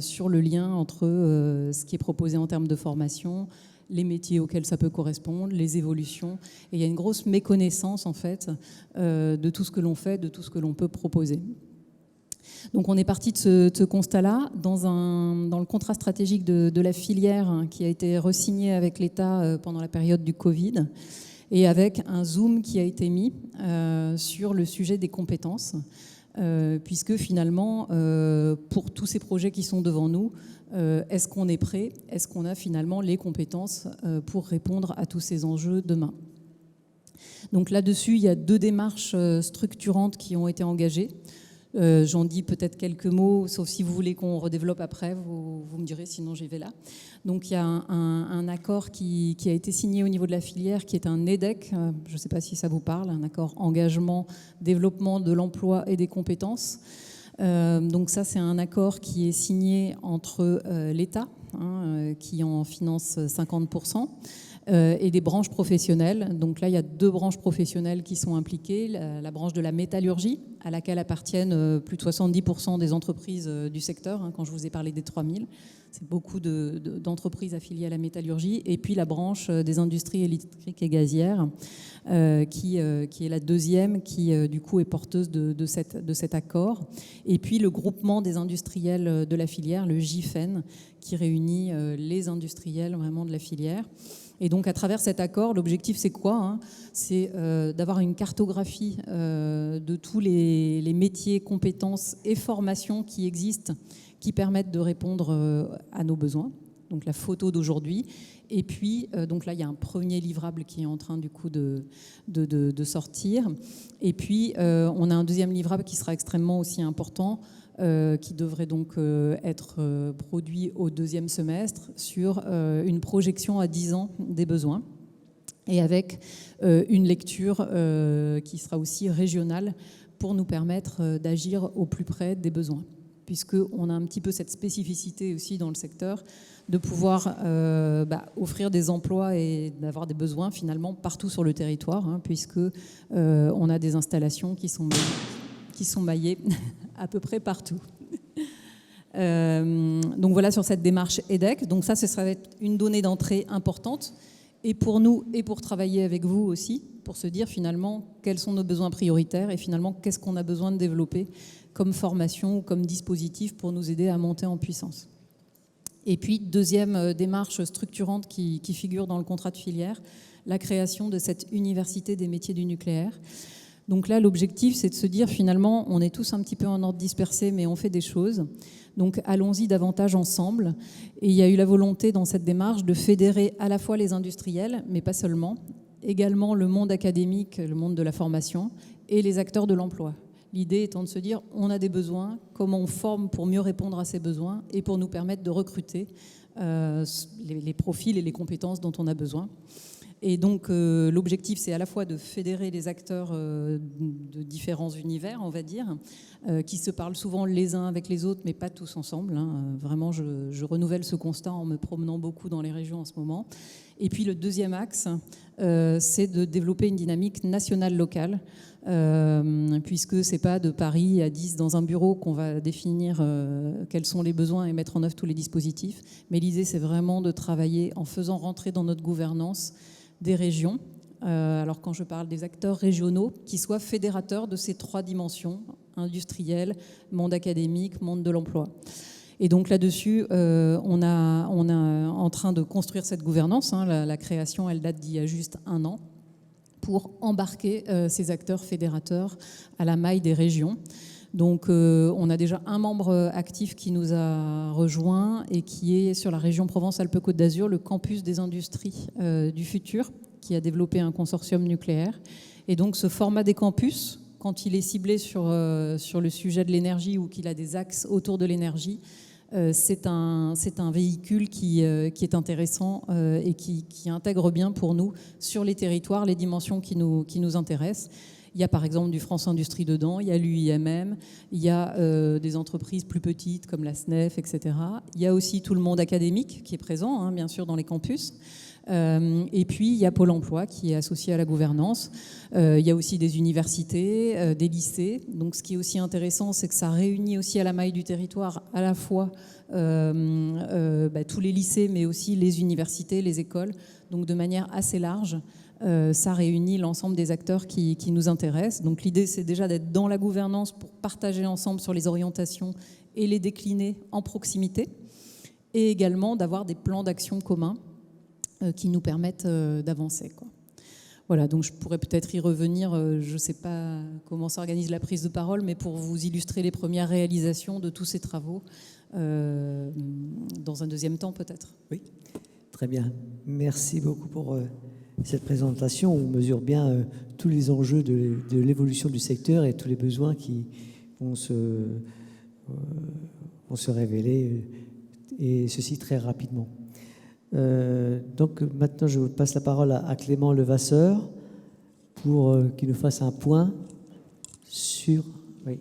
sur le lien entre ce qui est proposé en termes de formation, les métiers auxquels ça peut correspondre, les évolutions. Et il y a une grosse méconnaissance, en fait, de tout ce que l'on fait, de tout ce que l'on peut proposer. Donc on est parti de ce constat-là dans le contrat stratégique de la filière qui a été re-signé avec l'État pendant la période du Covid et avec un zoom qui a été mis sur le sujet des compétences puisque finalement pour tous ces projets qui sont devant nous, est-ce qu'on est prêt? Est-ce qu'on a finalement les compétences pour répondre à tous ces enjeux demain? Donc là-dessus, il y a 2 démarches structurantes qui ont été engagées. J'en dis peut-être quelques mots, sauf si vous voulez qu'on redéveloppe après, vous me direz, sinon j'y vais là. Donc il y a un accord qui a été signé au niveau de la filière, qui est un EDEC, je ne sais pas si ça vous parle, un accord engagement, développement de l'emploi et des compétences. Donc ça, c'est un accord qui est signé entre l'État, qui en finance 50%, et des branches professionnelles. Donc là, il y a 2 branches professionnelles qui sont impliquées. La branche de la métallurgie, à laquelle appartiennent plus de 70% des entreprises du secteur. Quand je vous ai parlé des 3000, c'est beaucoup d'entreprises affiliées à la métallurgie. Et puis la branche des industries électriques et gazières, qui est la 2e, qui du coup est porteuse de cet accord. Et puis le groupement des industriels de la filière, le GIFEN, qui réunit les industriels vraiment de la filière. Et donc, à travers cet accord, l'objectif, c'est quoi? C'est d'avoir une cartographie de tous les métiers, compétences et formations qui existent, qui permettent de répondre à nos besoins. donc la photo d'aujourd'hui. Et puis, donc là, il y a un premier livrable qui est en train du coup de sortir. Et puis, on a un deuxième livrable qui sera extrêmement aussi important, qui devrait donc être produit au deuxième semestre sur une projection à 10 ans des besoins et avec une lecture qui sera aussi régionale pour nous permettre d'agir au plus près des besoins, puisqu'on a un petit peu cette spécificité aussi dans le secteur de pouvoir offrir des emplois et d'avoir des besoins finalement partout sur le territoire, hein, puisque on a des installations qui sont maillées à peu près partout. Donc voilà sur cette démarche EDEC. Donc ça, ce serait une donnée d'entrée importante, et pour nous et pour travailler avec vous aussi, pour se dire finalement quels sont nos besoins prioritaires et finalement qu'est-ce qu'on a besoin de développer comme formation ou comme dispositif pour nous aider à monter en puissance. Et puis, deuxième démarche structurante qui figure dans le contrat de filière, la création de cette université des métiers du nucléaire. Donc là, l'objectif, c'est de se dire finalement, on est tous un petit peu en ordre dispersé, mais on fait des choses. Donc allons-y davantage ensemble. Et il y a eu la volonté dans cette démarche de fédérer à la fois les industriels, mais pas seulement, également le monde académique, le monde de la formation et les acteurs de l'emploi. L'idée étant de se dire, on a des besoins, comment on forme pour mieux répondre à ces besoins et pour nous permettre de recruter les profils et les compétences dont on a besoin. Et donc l'objectif, c'est à la fois de fédérer les acteurs de différents univers, on va dire, qui se parlent souvent les uns avec les autres, mais pas tous ensemble. Hein. Vraiment, je renouvelle ce constat en me promenant beaucoup dans les régions en ce moment. Et puis le deuxième axe, c'est de développer une dynamique nationale-locale, puisque c'est pas de Paris à 10 dans un bureau qu'on va définir quels sont les besoins et mettre en œuvre tous les dispositifs. Mais l'idée, c'est vraiment de travailler en faisant rentrer dans notre gouvernance des régions. Alors quand je parle des acteurs régionaux, qui soient fédérateurs de ces trois dimensions, industriel, monde académique, monde de l'emploi. Et donc là-dessus, on est en train de construire cette gouvernance. Hein. La création, elle date d'il y a juste 1 an, pour embarquer ces acteurs fédérateurs à la maille des régions. Donc on a déjà un membre actif qui nous a rejoint et qui est sur la région Provence-Alpes-Côte d'Azur, le campus des industries du futur, qui a développé un consortium nucléaire. Et donc ce format des campus, quand il est ciblé sur le sujet de l'énergie ou qu'il a des axes autour de l'énergie, c'est un véhicule qui est intéressant et qui intègre bien pour nous sur les territoires les dimensions qui nous intéressent. Il y a par exemple du France Industrie dedans, il y a l'UIMM, il y a des entreprises plus petites comme la SNEF, etc. Il y a aussi tout le monde académique qui est présent, hein, bien sûr, dans les campus. Et puis, il y a Pôle emploi qui est associé à la gouvernance. Il y a aussi des universités, des lycées. Donc, ce qui est aussi intéressant, c'est que ça réunit aussi à la maille du territoire à la fois tous les lycées, mais aussi les universités, les écoles. Donc, de manière assez large, ça réunit l'ensemble des acteurs qui nous intéressent. Donc, l'idée, c'est déjà d'être dans la gouvernance pour partager ensemble sur les orientations et les décliner en proximité. Et également d'avoir des plans d'action communs qui nous permettent d'avancer, quoi. Voilà, donc je pourrais peut-être y revenir, je ne sais pas comment s'organise la prise de parole, mais pour vous illustrer les premières réalisations de tous ces travaux, dans un deuxième temps peut-être. Oui, très bien. Merci beaucoup pour cette présentation. On mesure bien tous les enjeux de l'évolution du secteur et tous les besoins qui vont se révéler, et ceci très rapidement. Donc maintenant, je passe la parole à Clément Levasseur pour qu'il nous fasse un point sur... Oui,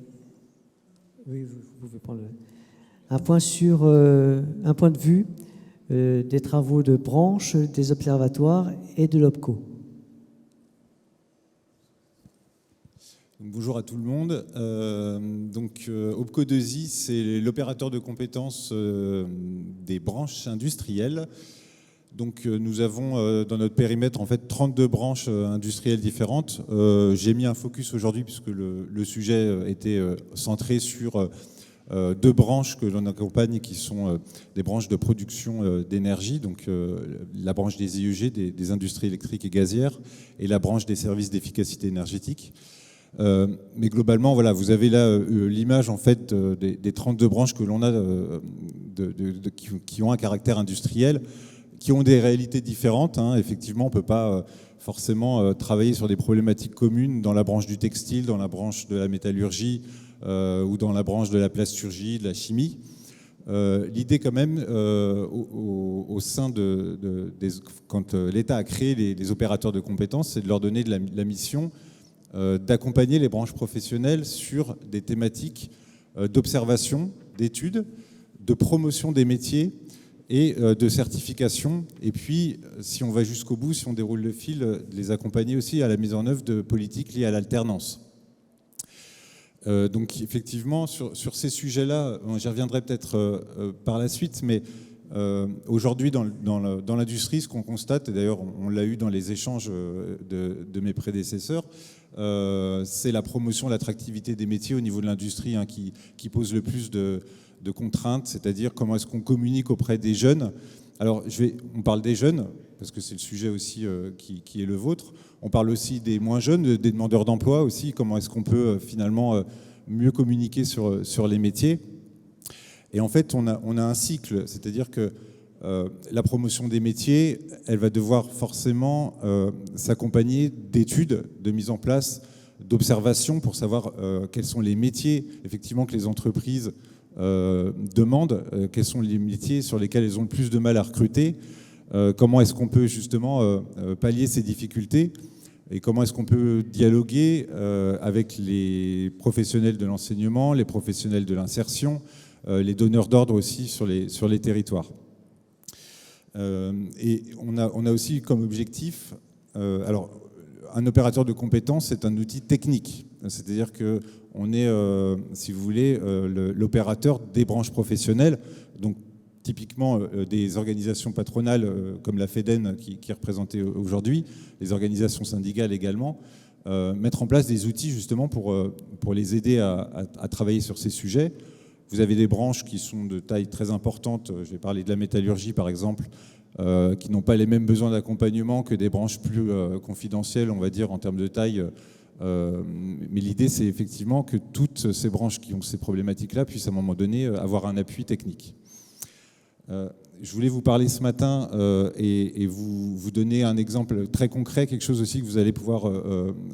vous pouvez prendre un point sur un point de vue des travaux de branche, des observatoires et de l'OPCO. Bonjour à tout le monde. OPCO 2I, c'est l'opérateur de compétences des branches industrielles. Donc nous avons dans notre périmètre en fait 32 branches industrielles différentes. J'ai mis un focus aujourd'hui puisque le sujet était centré sur 2 branches que l'on accompagne qui sont des branches de production d'énergie, donc la branche des IEG, des industries électriques et gazières, et la branche des services d'efficacité énergétique. Mais globalement, voilà, vous avez là l'image en fait des 32 branches que l'on a qui ont un caractère industriel, qui ont des réalités différentes. Effectivement, on ne peut pas forcément travailler sur des problématiques communes dans la branche du textile, dans la branche de la métallurgie ou dans la branche de la plasturgie, de la chimie. L'idée quand même, au sein quand l'État a créé les opérateurs de compétences, c'est de leur donner la mission d'accompagner les branches professionnelles sur des thématiques d'observation, d'études, de promotion des métiers et de certification. Et puis, si on va jusqu'au bout, si on déroule le fil, de les accompagner aussi à la mise en œuvre de politiques liées à l'alternance. Donc effectivement, sur ces sujets-là, j'y reviendrai peut-être par la suite, mais aujourd'hui dans l'industrie, ce qu'on constate, et d'ailleurs on l'a eu dans les échanges de mes prédécesseurs, c'est la promotion, l'attractivité des métiers au niveau de l'industrie qui pose le plus de contraintes, c'est-à-dire comment est-ce qu'on communique auprès des jeunes. Alors on parle des jeunes, parce que c'est le sujet aussi qui est le vôtre. On parle aussi des moins jeunes, des demandeurs d'emploi aussi, comment est-ce qu'on peut finalement mieux communiquer sur les métiers. Et en fait, on a un cycle, c'est-à-dire que la promotion des métiers, elle va devoir forcément s'accompagner d'études, de mise en place, d'observations pour savoir quels sont les métiers effectivement que les entreprises demandent, quels sont les métiers sur lesquels elles ont le plus de mal à recruter, comment est-ce qu'on peut justement pallier ces difficultés et comment est-ce qu'on peut dialoguer avec les professionnels de l'enseignement, les professionnels de l'insertion, les donneurs d'ordre aussi sur les territoires. Et on a aussi comme objectif, alors un opérateur de compétences, c'est un outil technique, c'est-à-dire qu'on est, si vous voulez, l'opérateur des branches professionnelles, donc typiquement des organisations patronales comme la FEDEN qui est représentée aujourd'hui, les organisations syndicales également, mettre en place des outils justement pour les aider à travailler sur ces sujets. Vous avez des branches qui sont de taille très importante, je vais parler de la métallurgie par exemple, qui n'ont pas les mêmes besoins d'accompagnement que des branches plus confidentielles, on va dire, en termes de taille. Mais l'idée, c'est effectivement que toutes ces branches qui ont ces problématiques-là puissent à un moment donné avoir un appui technique. Je voulais vous parler ce matin et vous donner un exemple très concret, quelque chose aussi que vous allez pouvoir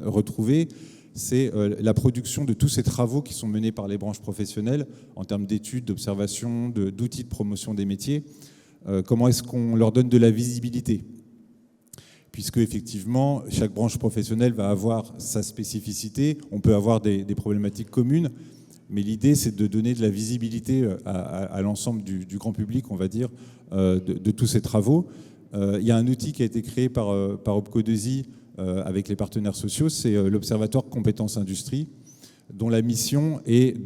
retrouver. C'est la production de tous ces travaux qui sont menés par les branches professionnelles en termes d'études, d'observation, d'outils de promotion des métiers. Comment est-ce qu'on leur donne de la visibilité ? Puisque effectivement, chaque branche professionnelle va avoir sa spécificité. On peut avoir des problématiques communes, mais l'idée, c'est de donner de la visibilité à l'ensemble du grand public, on va dire, de tous ces travaux. Il y a un outil qui a été créé par OPCO2I avec les partenaires sociaux, c'est l'Observatoire Compétences Industrie, dont la mission est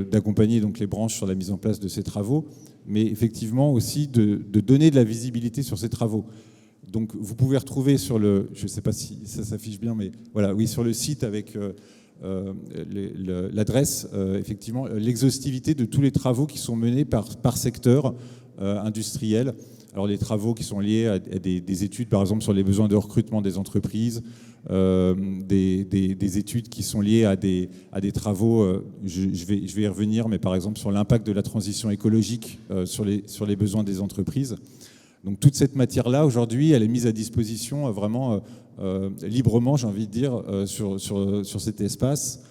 d'accompagner donc les branches sur la mise en place de ces travaux, mais effectivement aussi de donner de la visibilité sur ces travaux. Donc vous pouvez retrouver sur je ne sais pas si ça s'affiche bien, mais voilà, oui, sur le site avec l'adresse, effectivement, l'exhaustivité de tous les travaux qui sont menés par secteur industriel. Alors les travaux qui sont liés à des études, par exemple, sur les besoins de recrutement des entreprises, des études qui sont liées à des travaux, je vais y revenir, mais par exemple sur l'impact de la transition écologique sur les besoins des entreprises. Donc toute cette matière-là, aujourd'hui, elle est mise à disposition vraiment librement, j'ai envie de dire, sur cet espace.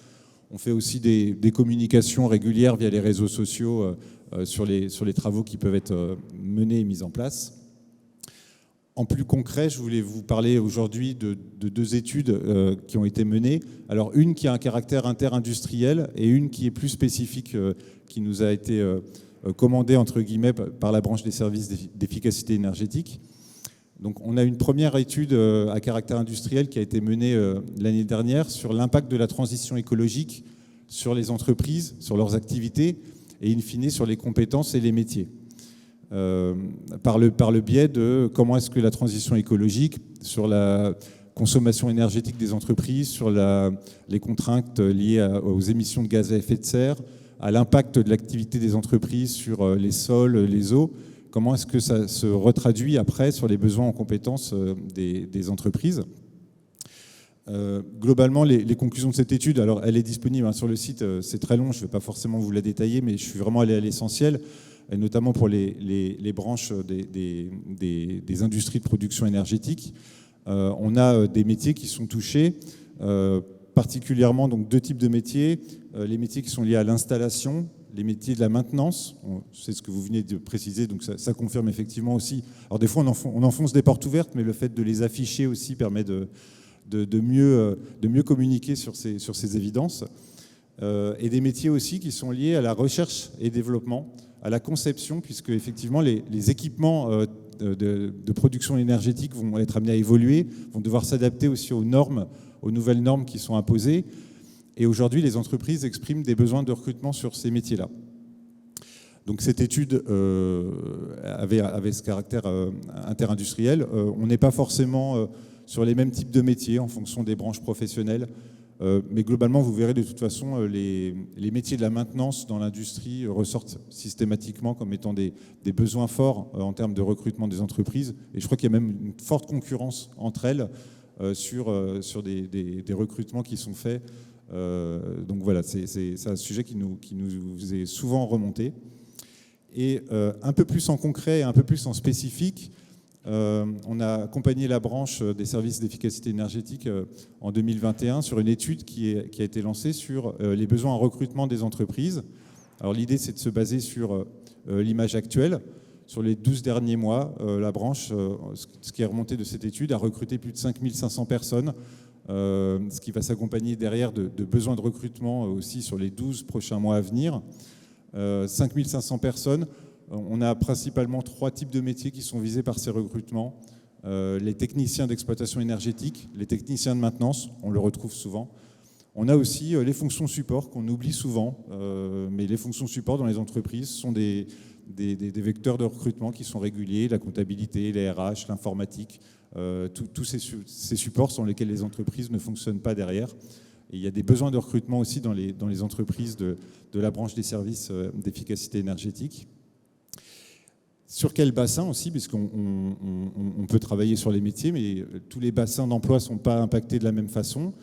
On fait aussi des communications régulières via les réseaux sociaux sur les travaux qui peuvent être menés et mis en place. En plus concret, je voulais vous parler aujourd'hui de deux études qui ont été menées. Alors une qui a un caractère interindustriel et une qui est plus spécifique, qui nous a été commandée entre guillemets par la branche des services d'efficacité énergétique. Donc on a une première étude à caractère industriel qui a été menée l'année dernière sur l'impact de la transition écologique sur les entreprises, sur leurs activités et in fine sur les compétences et les métiers. Par le biais de comment est-ce que la transition écologique sur la consommation énergétique des entreprises, sur les contraintes liées aux émissions de gaz à effet de serre, à l'impact de l'activité des entreprises sur les sols, les eaux, comment est-ce que ça se retraduit après sur les besoins en compétences des entreprises. Globalement, les conclusions de cette étude, alors elle est disponible sur le site, c'est très long, je ne vais pas forcément vous la détailler, mais je suis vraiment allé à l'essentiel, et notamment pour les branches des industries de production énergétique. On a des métiers qui sont touchés, particulièrement donc 2 types de métiers, les métiers qui sont liés à l'installation, les métiers de la maintenance, c'est ce que vous venez de préciser, donc ça confirme effectivement aussi. Alors des fois on enfonce des portes ouvertes, mais le fait de les afficher aussi permet de mieux communiquer sur ces évidences. Et des métiers aussi qui sont liés à la recherche et développement, à la conception, puisque effectivement les équipements de production énergétique vont être amenés à évoluer, vont devoir s'adapter aussi aux normes, aux nouvelles normes qui sont imposées. Et aujourd'hui, les entreprises expriment des besoins de recrutement sur ces métiers-là. Donc cette étude avait ce caractère interindustriel. On n'est pas forcément sur les mêmes types de métiers en fonction des branches professionnelles. Mais globalement, vous verrez de toute façon, les métiers de la maintenance dans l'industrie ressortent systématiquement comme étant des besoins forts en termes de recrutement des entreprises. Et je crois qu'il y a même une forte concurrence entre elles sur des recrutements qui sont faits. Donc voilà, c'est un sujet qui nous est souvent remonté. Et un peu plus en concret et un peu plus en spécifique, on a accompagné la branche des services d'efficacité énergétique en 2021 sur une étude qui a été lancée sur les besoins en recrutement des entreprises. Alors l'idée, c'est de se baser sur l'image actuelle. Sur les 12 derniers mois, la branche, ce qui est remonté de cette étude, a recruté plus de 5500 personnes, ce qui va s'accompagner derrière de besoins de recrutement aussi sur les 12 prochains mois à venir. 5500 personnes. On a principalement 3 types de métiers qui sont visés par ces recrutements. Les techniciens d'exploitation énergétique, les techniciens de maintenance, on le retrouve souvent. On a aussi les fonctions support qu'on oublie souvent, mais les fonctions support dans les entreprises sont des vecteurs de recrutement qui sont réguliers, la comptabilité, les RH, l'informatique. Tous ces supports sur lesquels les entreprises ne fonctionnent pas derrière. Et il y a des besoins de recrutement aussi dans les entreprises de la branche des services d'efficacité énergétique. Sur quel bassin aussi, puisqu'on peut travailler sur les métiers, mais tous les bassins d'emploi ne sont pas impactés de la même façon.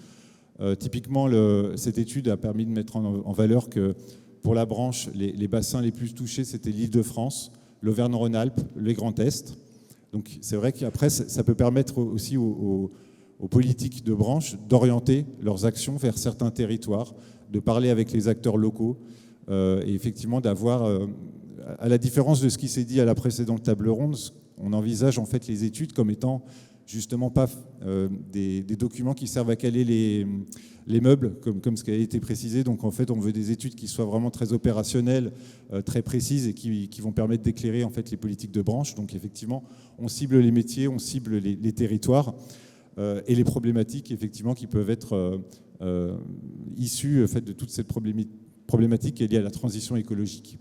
Typiquement, cette étude a permis de mettre en valeur que pour la branche, les bassins les plus touchés, c'était l'Île-de-France, l'Auvergne-Rhône-Alpes, le Grand Est. Donc c'est vrai qu'après, ça peut permettre aussi aux politiques de branche d'orienter leurs actions vers certains territoires, de parler avec les acteurs locaux et effectivement d'avoir... À la différence de ce qui s'est dit à la précédente table ronde, on envisage en fait les études comme étant justement pas des documents qui servent à caler les meubles, comme ce qui a été précisé. Donc en fait, on veut des études qui soient vraiment très opérationnelles, très précises et qui vont permettre d'éclairer en fait les politiques de branche. Donc effectivement, on cible les métiers, on cible les territoires et les problématiques effectivement qui peuvent être issues en fait, de toute cette problématique qui est liée à la transition écologique.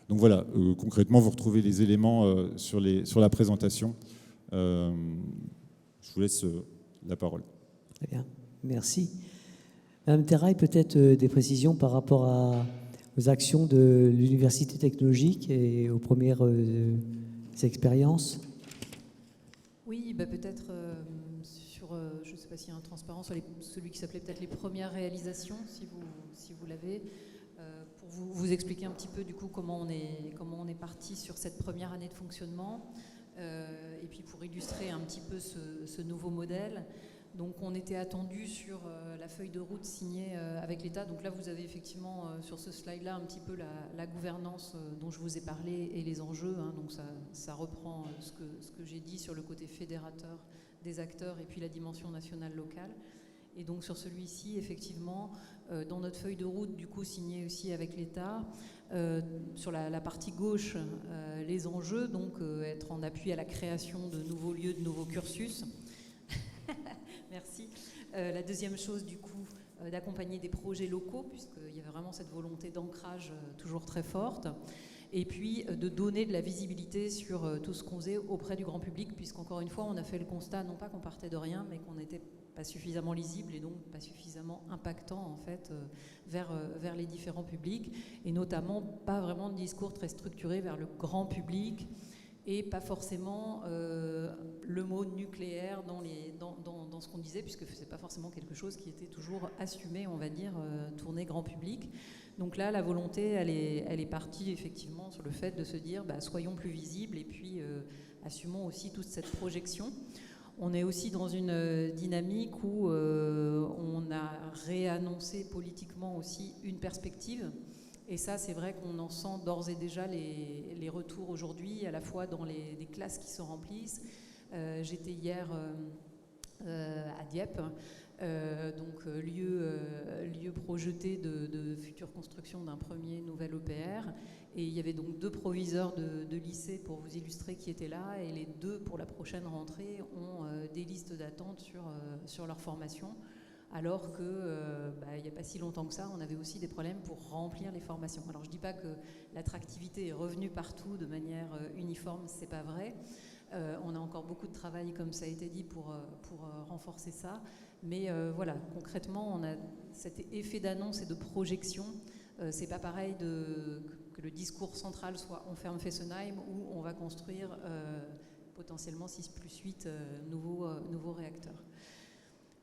Donc voilà, concrètement, vous retrouvez les éléments sur la présentation. Je vous laisse la parole. Très bien, merci. Madame Terrail, peut-être des précisions par rapport aux actions de l'Université technologique et aux premières expériences? Oui, peut-être sur, je ne sais pas s'il y a un transparent sur celui qui s'appelait peut-être les premières réalisations, si vous l'avez. Pour vous expliquer un petit peu du coup comment on est parti sur cette première année de fonctionnement et puis pour illustrer un petit peu ce nouveau modèle. Donc on était attendu sur la feuille de route signée avec l'État. Donc là vous avez effectivement sur ce slide-là un petit peu la gouvernance dont je vous ai parlé et les enjeux. Donc ça reprend ce que j'ai dit sur le côté fédérateur des acteurs et puis la dimension nationale locale. Et donc sur celui-ci, effectivement, dans notre feuille de route, du coup signée aussi avec l'État, sur la partie gauche, les enjeux, donc être en appui à la création de nouveaux lieux, de nouveaux cursus. Merci. La deuxième chose, du coup, d'accompagner des projets locaux, puisqu'il y avait vraiment cette volonté d'ancrage toujours très forte. Et puis de donner de la visibilité sur tout ce qu'on faisait auprès du grand public, puisqu'encore une fois, on a fait le constat, non pas qu'on partait de rien, mais qu'on n'était pas suffisamment lisible et donc pas suffisamment impactant en fait vers les différents publics, et notamment pas vraiment de discours très structuré vers le grand public et pas forcément le mot nucléaire dans ce qu'on disait, puisque c'est pas forcément quelque chose qui était toujours assumé, on va dire, tourné grand public. Donc là, la volonté, elle est partie effectivement sur le fait de se dire, soyons plus visibles et puis assumons aussi toute cette projection. On est aussi dans une dynamique où on a réannoncé politiquement aussi une perspective. Et ça, c'est vrai qu'on en sent d'ores et déjà les retours aujourd'hui, à la fois dans les classes qui se remplissent. J'étais hier à Dieppe, lieu projeté de future construction d'un premier nouvel EPR. Et il y avait donc 2 proviseurs de lycée, pour vous illustrer, qui étaient là. Et les 2, pour la prochaine rentrée, ont des listes d'attente sur leur formation. Alors qu'il n'y a pas si longtemps que ça, on avait aussi des problèmes pour remplir les formations. Alors je ne dis pas que l'attractivité est revenue partout de manière uniforme, ce n'est pas vrai. On a encore beaucoup de travail, comme ça a été dit, pour renforcer ça. Mais voilà, concrètement, on a cet effet d'annonce et de projection. C'est pas pareil que le discours central soit on ferme Fessenheim ou on va construire potentiellement 6+8 nouveaux réacteurs.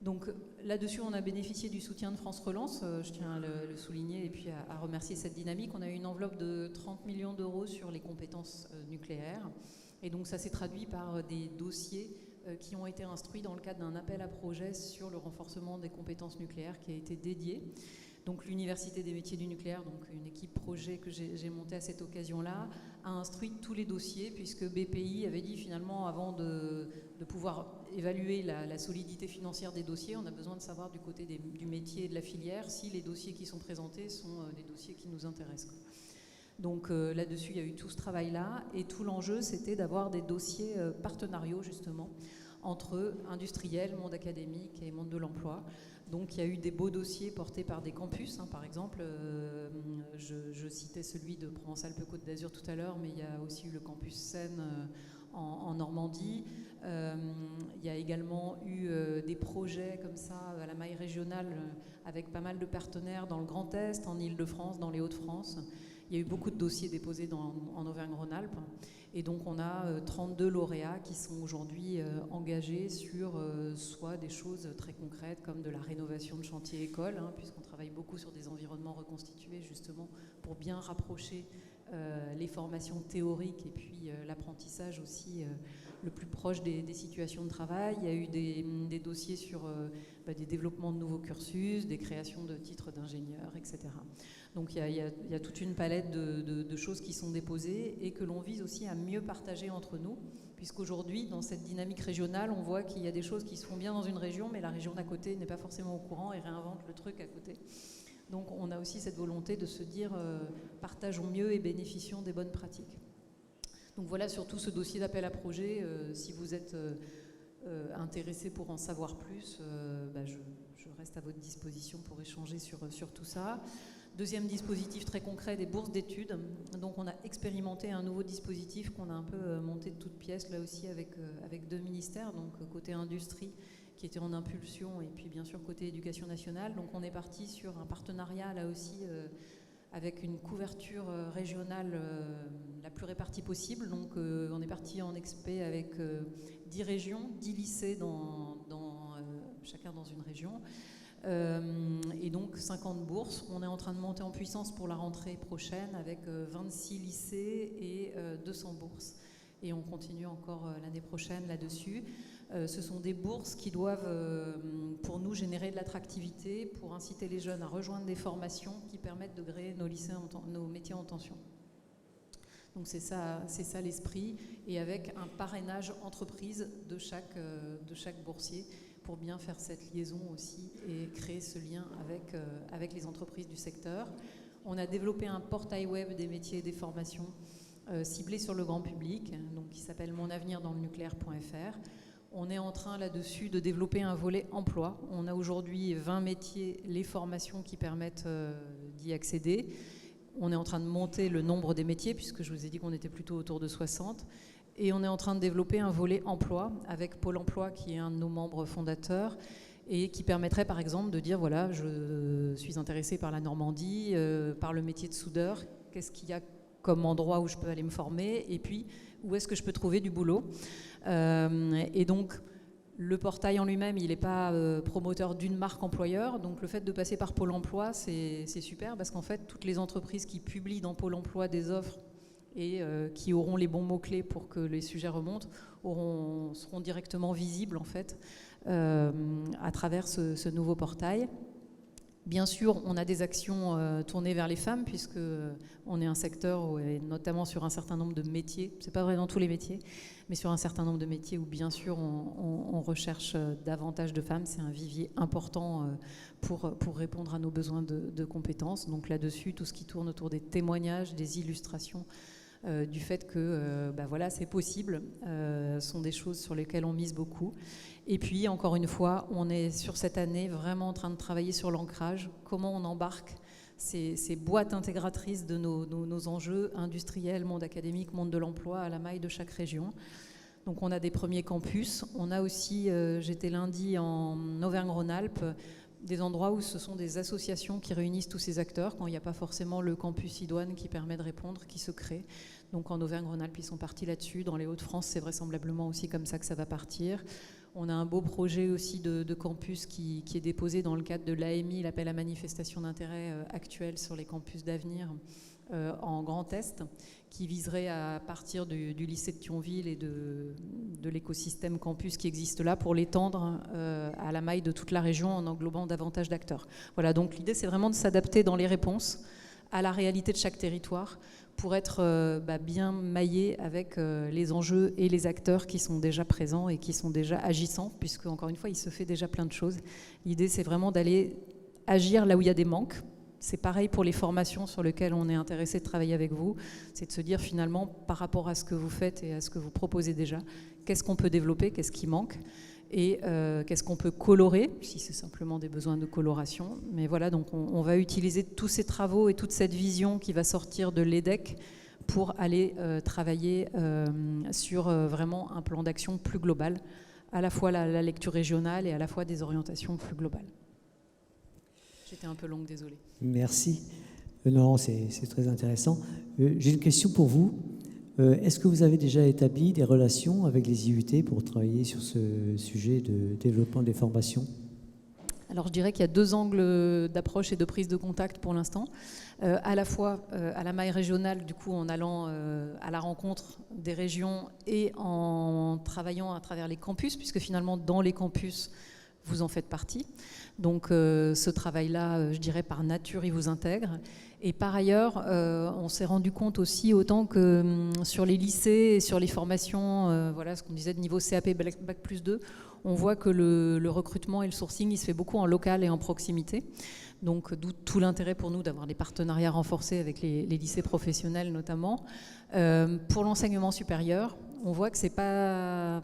Donc là-dessus, on a bénéficié du soutien de France Relance, je tiens à le souligner et puis à remercier cette dynamique. On a eu une enveloppe de 30 millions d'euros sur les compétences nucléaires. Et donc ça s'est traduit par des dossiers qui ont été instruits dans le cadre d'un appel à projet sur le renforcement des compétences nucléaires qui a été dédié. Donc l'Université des métiers du nucléaire, donc une équipe projet que j'ai montée à cette occasion-là, a instruit tous les dossiers, puisque BPI avait dit finalement, avant de pouvoir évaluer la solidité financière des dossiers, on a besoin de savoir du côté du métier et de la filière si les dossiers qui sont présentés sont des dossiers qui nous intéressent. Donc là-dessus, il y a eu tout ce travail-là, et tout l'enjeu, c'était d'avoir des dossiers partenariaux, justement, entre industriels, monde académique et monde de l'emploi. Donc il y a eu des beaux dossiers portés par des campus, par exemple, je citais celui de Provence-Alpes-Côte d'Azur tout à l'heure, mais il y a aussi eu le campus Seine en Normandie. Il y a également eu des projets comme ça à la maille régionale avec pas mal de partenaires dans le Grand Est, en Île-de-France, dans les Hauts-de-France. Il y a eu beaucoup de dossiers déposés en Auvergne-Rhône-Alpes. Et donc on a 32 lauréats qui sont aujourd'hui engagés sur soit des choses très concrètes comme de la rénovation de chantiers écoles, puisqu'on travaille beaucoup sur des environnements reconstitués justement pour bien rapprocher les formations théoriques et puis l'apprentissage aussi le plus proche des situations de travail. Il y a eu des dossiers sur des développements de nouveaux cursus, des créations de titres d'ingénieurs, etc. Donc il y a toute une palette de choses qui sont déposées et que l'on vise aussi à mieux partager entre nous, puisqu'aujourd'hui, dans cette dynamique régionale, on voit qu'il y a des choses qui se font bien dans une région, mais la région d'à côté n'est pas forcément au courant et réinvente le truc à côté. Donc on a aussi cette volonté de se dire partageons mieux et bénéficions des bonnes pratiques. Donc voilà surtout ce dossier d'appel à projet. Si vous êtes intéressé pour en savoir plus, je reste à votre disposition pour échanger sur tout ça. Deuxième dispositif très concret, des bourses d'études. Donc on a expérimenté un nouveau dispositif qu'on a un peu monté de toutes pièces, là aussi avec 2 ministères, donc côté industrie qui était en impulsion et puis bien sûr côté éducation nationale. Donc on est parti sur un partenariat là aussi avec une couverture régionale la plus répartie possible. Donc on est parti en expé avec 10 régions, 10 lycées chacun dans une région. Et donc 50 bourses. On est en train de monter en puissance pour la rentrée prochaine avec 26 lycées et 200 bourses. Et on continue encore l'année prochaine là-dessus. Ce sont des bourses qui doivent, pour nous, générer de l'attractivité, pour inciter les jeunes à rejoindre des formations qui permettent de créer nos métiers en tension. Donc c'est ça l'esprit, et avec un parrainage entreprise de chaque boursier pour bien faire cette liaison aussi et créer ce lien avec les entreprises du secteur. On a développé un portail web des métiers et des formations ciblé sur le grand public, donc qui s'appelle monavenirdanslenucléaire.fr. On est en train là-dessus de développer un volet emploi. On a aujourd'hui 20 métiers, les formations qui permettent d'y accéder. On est en train de monter le nombre des métiers, puisque je vous ai dit qu'on était plutôt autour de 60. Et on est en train de développer un volet emploi avec Pôle emploi, qui est un de nos membres fondateurs, et qui permettrait par exemple de dire, voilà, je suis intéressé par la Normandie, par le métier de soudeur, qu'est-ce qu'il y a comme endroit où je peux aller me former, et puis où est-ce que je peux trouver du boulot. Et donc, le portail en lui-même, il n'est pas promoteur d'une marque employeur. Donc le fait de passer par Pôle emploi, c'est super parce qu'en fait, toutes les entreprises qui publient dans Pôle emploi des offres et qui auront les bons mots-clés pour que les sujets remontent, seront directement visibles en fait, à travers ce nouveau portail. Bien sûr, on a des actions tournées vers les femmes, puisqu'on est un secteur, où, et notamment sur un certain nombre de métiers, c'est pas vrai dans tous les métiers, mais sur un certain nombre de métiers où bien sûr on recherche davantage de femmes. C'est un vivier important pour répondre à nos besoins de compétences. Donc là-dessus, tout ce qui tourne autour des témoignages, des illustrations, du fait que voilà, c'est possible, sont des choses sur lesquelles on mise beaucoup. Et puis, encore une fois, on est sur cette année vraiment en train de travailler sur l'ancrage, comment on embarque ces boîtes intégratrices de nos enjeux industriels, monde académique, monde de l'emploi, à la maille de chaque région. Donc on a des premiers campus. On a aussi, j'étais lundi en Auvergne-Rhône-Alpes, des endroits où ce sont des associations qui réunissent tous ces acteurs, quand il n'y a pas forcément le campus idoine qui permet de répondre, qui se crée. Donc en Auvergne-Rhône-Alpes, ils sont partis là-dessus. Dans les Hauts-de-France, c'est vraisemblablement aussi comme ça que ça va partir. On a un beau projet aussi de campus qui est déposé dans le cadre de l'AMI, l'appel à manifestation d'intérêt actuel sur les campus d'avenir en Grand Est, qui viserait à partir du lycée de Thionville et de l'écosystème campus qui existe là pour l'étendre à la maille de toute la région en englobant davantage d'acteurs. Voilà, donc l'idée c'est vraiment de s'adapter dans les réponses à la réalité de chaque territoire pour être bien maillé avec les enjeux et les acteurs qui sont déjà présents et qui sont déjà agissants, puisque encore une fois, il se fait déjà plein de choses. L'idée, c'est vraiment d'aller agir là où il y a des manques. C'est pareil pour les formations sur lesquelles on est intéressé de travailler avec vous. C'est de se dire finalement, par rapport à ce que vous faites et à ce que vous proposez déjà, qu'est-ce qu'on peut développer, qu'est-ce qui manque et qu'est-ce qu'on peut colorer, si c'est simplement des besoins de coloration. Mais voilà, donc on va utiliser tous ces travaux et toute cette vision qui va sortir de l'EDEC pour aller travailler sur vraiment un plan d'action plus global, à la fois la lecture régionale et à la fois des orientations plus globales. J'étais un peu longue, désolée. Merci. Non, c'est très intéressant. J'ai une question pour vous. Est-ce que vous avez déjà établi des relations avec les IUT pour travailler sur ce sujet de développement des formations ? Alors je dirais qu'il y a deux angles d'approche et de prise de contact pour l'instant. À la fois à la maille régionale, du coup en allant à la rencontre des régions et en travaillant à travers les campus, puisque finalement dans les campus, vous en faites partie. Donc ce travail-là, je dirais par nature, il vous intègre. Et par ailleurs, on s'est rendu compte aussi, autant que sur les lycées et sur les formations, voilà ce qu'on disait de niveau CAP Bac plus 2, on voit que le recrutement et le sourcing, il se fait beaucoup en local et en proximité. Donc d'où tout l'intérêt pour nous d'avoir des partenariats renforcés avec les lycées professionnels notamment. Pour l'enseignement supérieur, on voit que c'est pas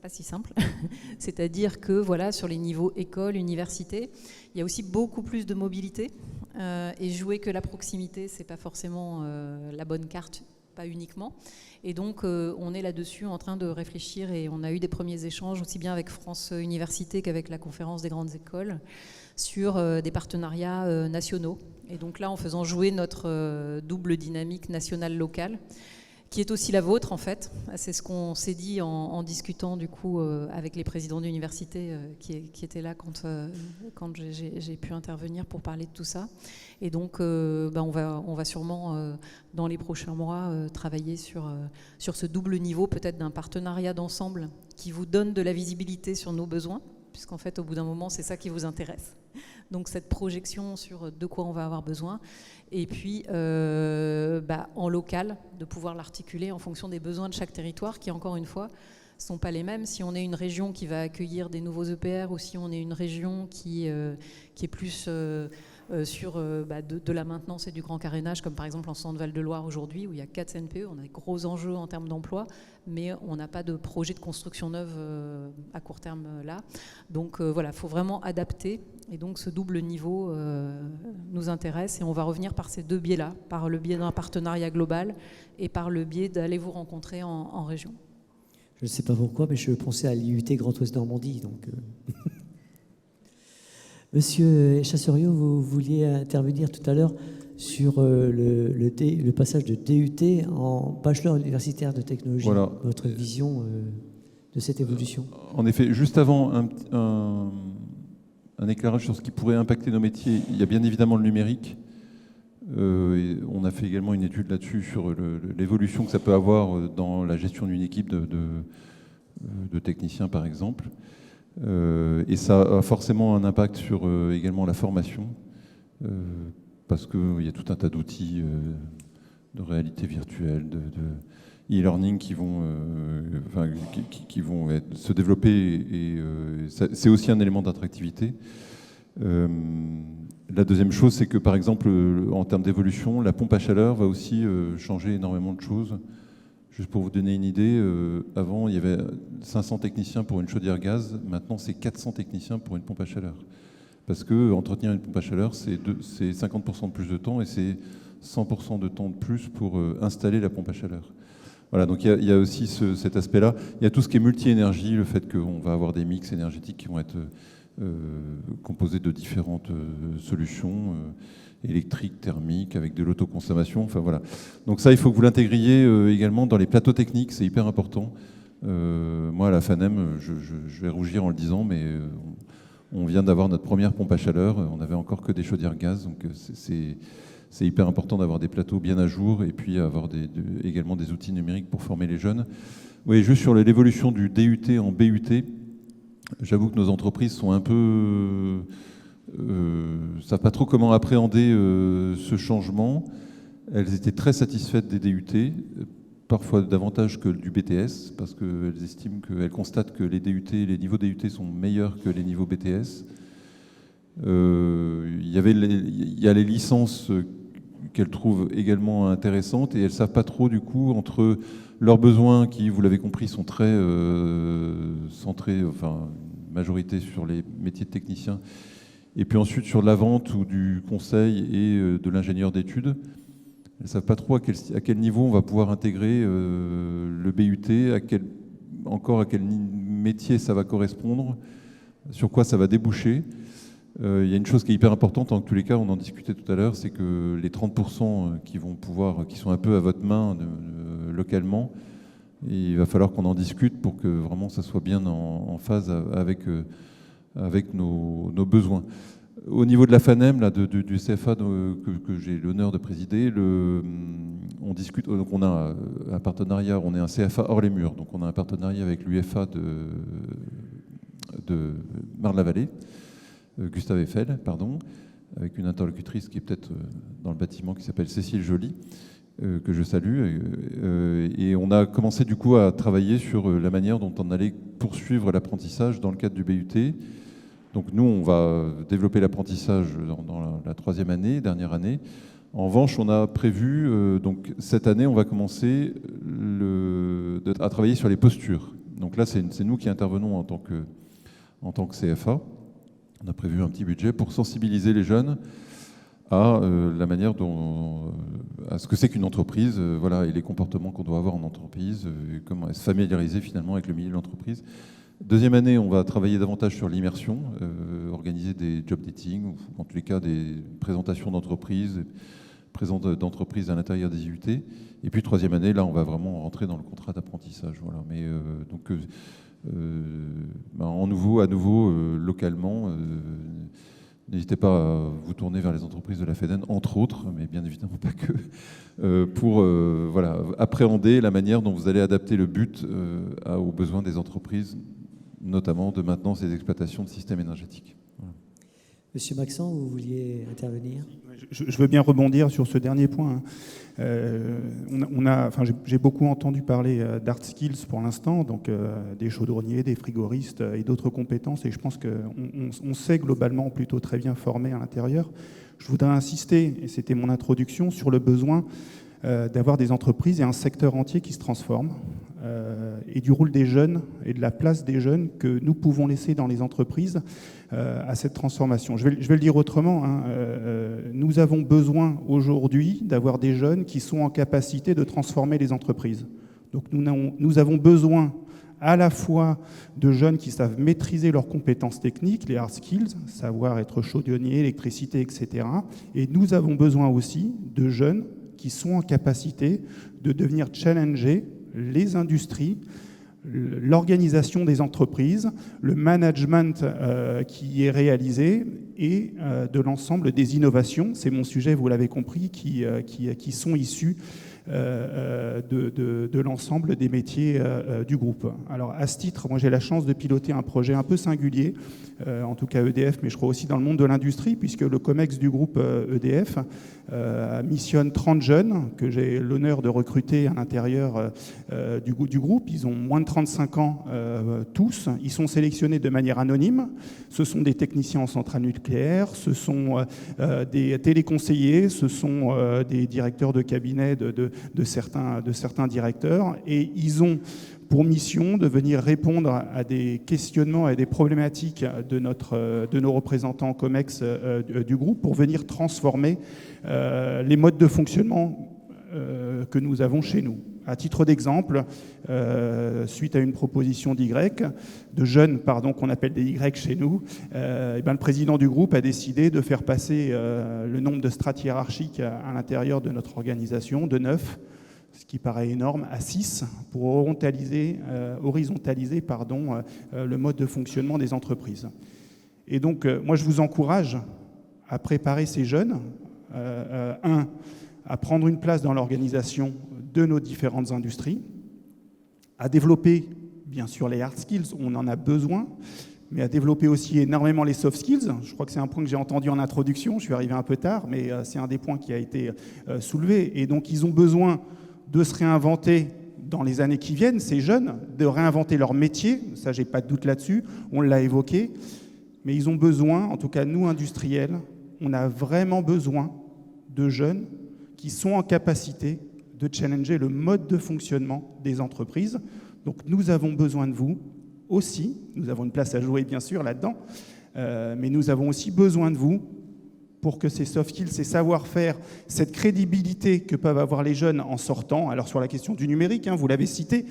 si simple. C'est-à-dire que voilà, sur les niveaux école, université, il y a aussi beaucoup plus de mobilité. Et jouer que la proximité, c'est pas forcément la bonne carte, pas uniquement. Et donc, on est là-dessus en train de réfléchir et on a eu des premiers échanges aussi bien avec France Université qu'avec la conférence des grandes écoles sur des partenariats nationaux. Et donc là, en faisant jouer notre double dynamique nationale-locale, qui est aussi la vôtre en fait. C'est ce qu'on s'est dit en discutant du coup avec les présidents d'université qui étaient là quand j'ai pu intervenir pour parler de tout ça. Et donc on va sûrement dans les prochains mois travailler sur ce double niveau peut-être d'un partenariat d'ensemble qui vous donne de la visibilité sur nos besoins, puisqu'en fait au bout d'un moment c'est ça qui vous intéresse. Donc cette projection sur de quoi on va avoir besoin, et puis en local, de pouvoir l'articuler en fonction des besoins de chaque territoire qui, encore une fois, ne sont pas les mêmes. Si on est une région qui va accueillir des nouveaux EPR ou si on est une région qui est plus sur de la maintenance et du grand carénage, comme par exemple en Centre Val-de-Loire aujourd'hui, où il y a 4 CNPE, on a des gros enjeux en termes d'emploi, mais on n'a pas de projet de construction neuve à court terme là. Donc voilà, il faut vraiment adapter. Et donc ce double niveau nous intéresse et on va revenir par ces deux biais-là, par le biais d'un partenariat global et par le biais d'aller vous rencontrer en région. Je ne sais pas pourquoi, mais je pensais à l'IUT Grand Ouest Normandie. Donc, Monsieur Chasseriau, vous vouliez intervenir tout à l'heure sur le passage de DUT en bachelor universitaire de technologie. Voilà. Votre vision de cette évolution. En effet, juste avant un éclairage sur ce qui pourrait impacter nos métiers, il y a bien évidemment le numérique. Et on a fait également une étude là-dessus sur l'évolution que ça peut avoir dans la gestion d'une équipe de techniciens, par exemple. Et ça a forcément un impact sur également la formation, parce qu'il y a tout un tas d'outils de réalité virtuelle, de e-learning qui vont se développer, et c'est aussi un élément d'attractivité. La deuxième chose, c'est que par exemple, en termes d'évolution, la pompe à chaleur va aussi changer énormément de choses. Juste pour vous donner une idée, avant il y avait 500 techniciens pour une chaudière gaz, maintenant c'est 400 techniciens pour une pompe à chaleur. Parce que entretenir une pompe à chaleur, c'est 50% de plus de temps et c'est 100% de temps de plus pour installer la pompe à chaleur. Voilà, donc il y a aussi cet aspect-là. Il y a tout ce qui est multi-énergie, le fait qu'on va avoir des mix énergétiques qui vont être composés de différentes solutions électriques, thermiques, avec de l'autoconsommation. Enfin voilà. Donc ça, il faut que vous l'intégriez également dans les plateaux techniques, c'est hyper important. Moi, à la FANEM, je vais rougir en le disant, mais on vient d'avoir notre première pompe à chaleur. On n'avait encore que des chaudières gaz, donc c'est hyper important d'avoir des plateaux bien à jour et puis avoir également des outils numériques pour former les jeunes. Oui, juste sur l'évolution du DUT en BUT, j'avoue que nos entreprises sont un peu savent pas trop comment appréhender ce changement. Elles étaient très satisfaites des DUT, parfois davantage que du BTS, parce qu'elles constatent que les niveaux DUT sont meilleurs que les niveaux BTS. Il y a les licences qu'elles trouvent également intéressantes, et elles ne savent pas trop du coup entre leurs besoins qui, vous l'avez compris, sont très centrés, enfin majorité sur les métiers de technicien, et puis ensuite sur la vente ou du conseil et de l'ingénieur d'études. Elles ne savent pas trop à quel niveau on va pouvoir intégrer le BUT, à quel métier ça va correspondre, sur quoi ça va déboucher. Il y a une chose qui est hyper importante, en tous les cas, on en discutait tout à l'heure, c'est que les 30% qui sont un peu à votre main localement, il va falloir qu'on en discute pour que vraiment ça soit bien en phase avec nos besoins. Au niveau de la FANEM, là, du CFA que j'ai l'honneur de présider, on discute. Donc on a un partenariat, on est un CFA hors les murs, donc on a un partenariat avec l'UFA de Marne-la-Vallée, Gustave Eiffel, pardon, avec une interlocutrice qui est peut-être dans le bâtiment qui s'appelle Cécile Joly, que je salue. Et on a commencé du coup à travailler sur la manière dont on allait poursuivre l'apprentissage dans le cadre du BUT. Donc nous, on va développer l'apprentissage dans la troisième année, dernière année. En revanche, on a prévu, donc cette année, on va commencer à travailler sur les postures. Donc là, c'est nous qui intervenons en tant que CFA. On a prévu un petit budget pour sensibiliser les jeunes à la manière à ce que c'est qu'une entreprise, voilà, et les comportements qu'on doit avoir en entreprise, et comment se familiariser finalement avec le milieu de l'entreprise. Deuxième année, on va travailler davantage sur l'immersion, organiser des job dating, ou en tous les cas des présentations d'entreprises, d'entreprises à l'intérieur des IUT. Et puis troisième année, là, on va vraiment rentrer dans le contrat d'apprentissage. Voilà. Mais donc, à nouveau, localement, n'hésitez pas à vous tourner vers les entreprises de la FEDEN, entre autres, mais bien évidemment pas que, pour appréhender la manière dont vous allez adapter le but aux besoins des entreprises, notamment de maintenance et d'exploitation de systèmes énergétiques. Voilà. Monsieur Maxent, vous vouliez intervenir ? Je veux bien rebondir sur ce dernier point. J'ai beaucoup entendu parler d'hard skills pour l'instant, donc des chaudronniers, des frigoristes et d'autres compétences, et je pense qu'on s'est globalement plutôt très bien formé à l'intérieur. Je voudrais insister, et c'était mon introduction, sur le besoin d'avoir des entreprises et un secteur entier qui se transforment, et du rôle des jeunes et de la place des jeunes que nous pouvons laisser dans les entreprises à cette transformation. Je vais le dire autrement, hein, nous avons besoin aujourd'hui d'avoir des jeunes qui sont en capacité de transformer les entreprises. Donc nous avons besoin à la fois de jeunes qui savent maîtriser leurs compétences techniques, les hard skills, savoir être chaudronnier, électricité, etc. Et nous avons besoin aussi de jeunes qui sont en capacité de devenir challenger les industries, l'organisation des entreprises, le management qui est réalisé et de l'ensemble des innovations. C'est mon sujet, vous l'avez compris, qui sont issus de l'ensemble des métiers du groupe. Alors à ce titre, moi j'ai la chance de piloter un projet un peu singulier, en tout cas EDF, mais je crois aussi dans le monde de l'industrie, puisque le COMEX du groupe EDF missionne 30 jeunes que j'ai l'honneur de recruter à l'intérieur du groupe. Ils ont moins de 35 ans tous. Ils sont sélectionnés de manière anonyme. Ce sont des techniciens en centrale nucléaire, ce sont des téléconseillers, ce sont des directeurs de cabinet de certains directeurs. Et ils ont pour mission de venir répondre à des questionnements et des problématiques de nos représentants COMEX du groupe pour venir transformer les modes de fonctionnement que nous avons chez nous. À titre d'exemple, suite à une proposition de jeunes qu'on appelle des Y chez nous, le président du groupe a décidé de faire passer le nombre de strates hiérarchiques à l'intérieur de notre organisation de 9, ce qui paraît énorme, à 6 pour horizontaliser le mode de fonctionnement des entreprises. Et donc, moi, je vous encourage à préparer ces jeunes, à prendre une place dans l'organisation de nos différentes industries, à développer, bien sûr, les hard skills, on en a besoin, mais à développer aussi énormément les soft skills. Je crois que c'est un point que j'ai entendu en introduction, je suis arrivé un peu tard, mais c'est un des points qui a été soulevé. Et donc, ils ont besoin de se réinventer dans les années qui viennent, ces jeunes, de réinventer leur métier, ça, j'ai pas de doute là-dessus, on l'a évoqué, mais ils ont besoin, en tout cas nous, industriels, on a vraiment besoin de jeunes qui sont en capacité de challenger le mode de fonctionnement des entreprises. Donc nous avons besoin de vous aussi, nous avons une place à jouer bien sûr là-dedans, mais nous avons aussi besoin de vous pour que ces soft skills, ces savoir-faire, cette crédibilité que peuvent avoir les jeunes en sortant, alors sur la question du numérique, vous l'avez cité,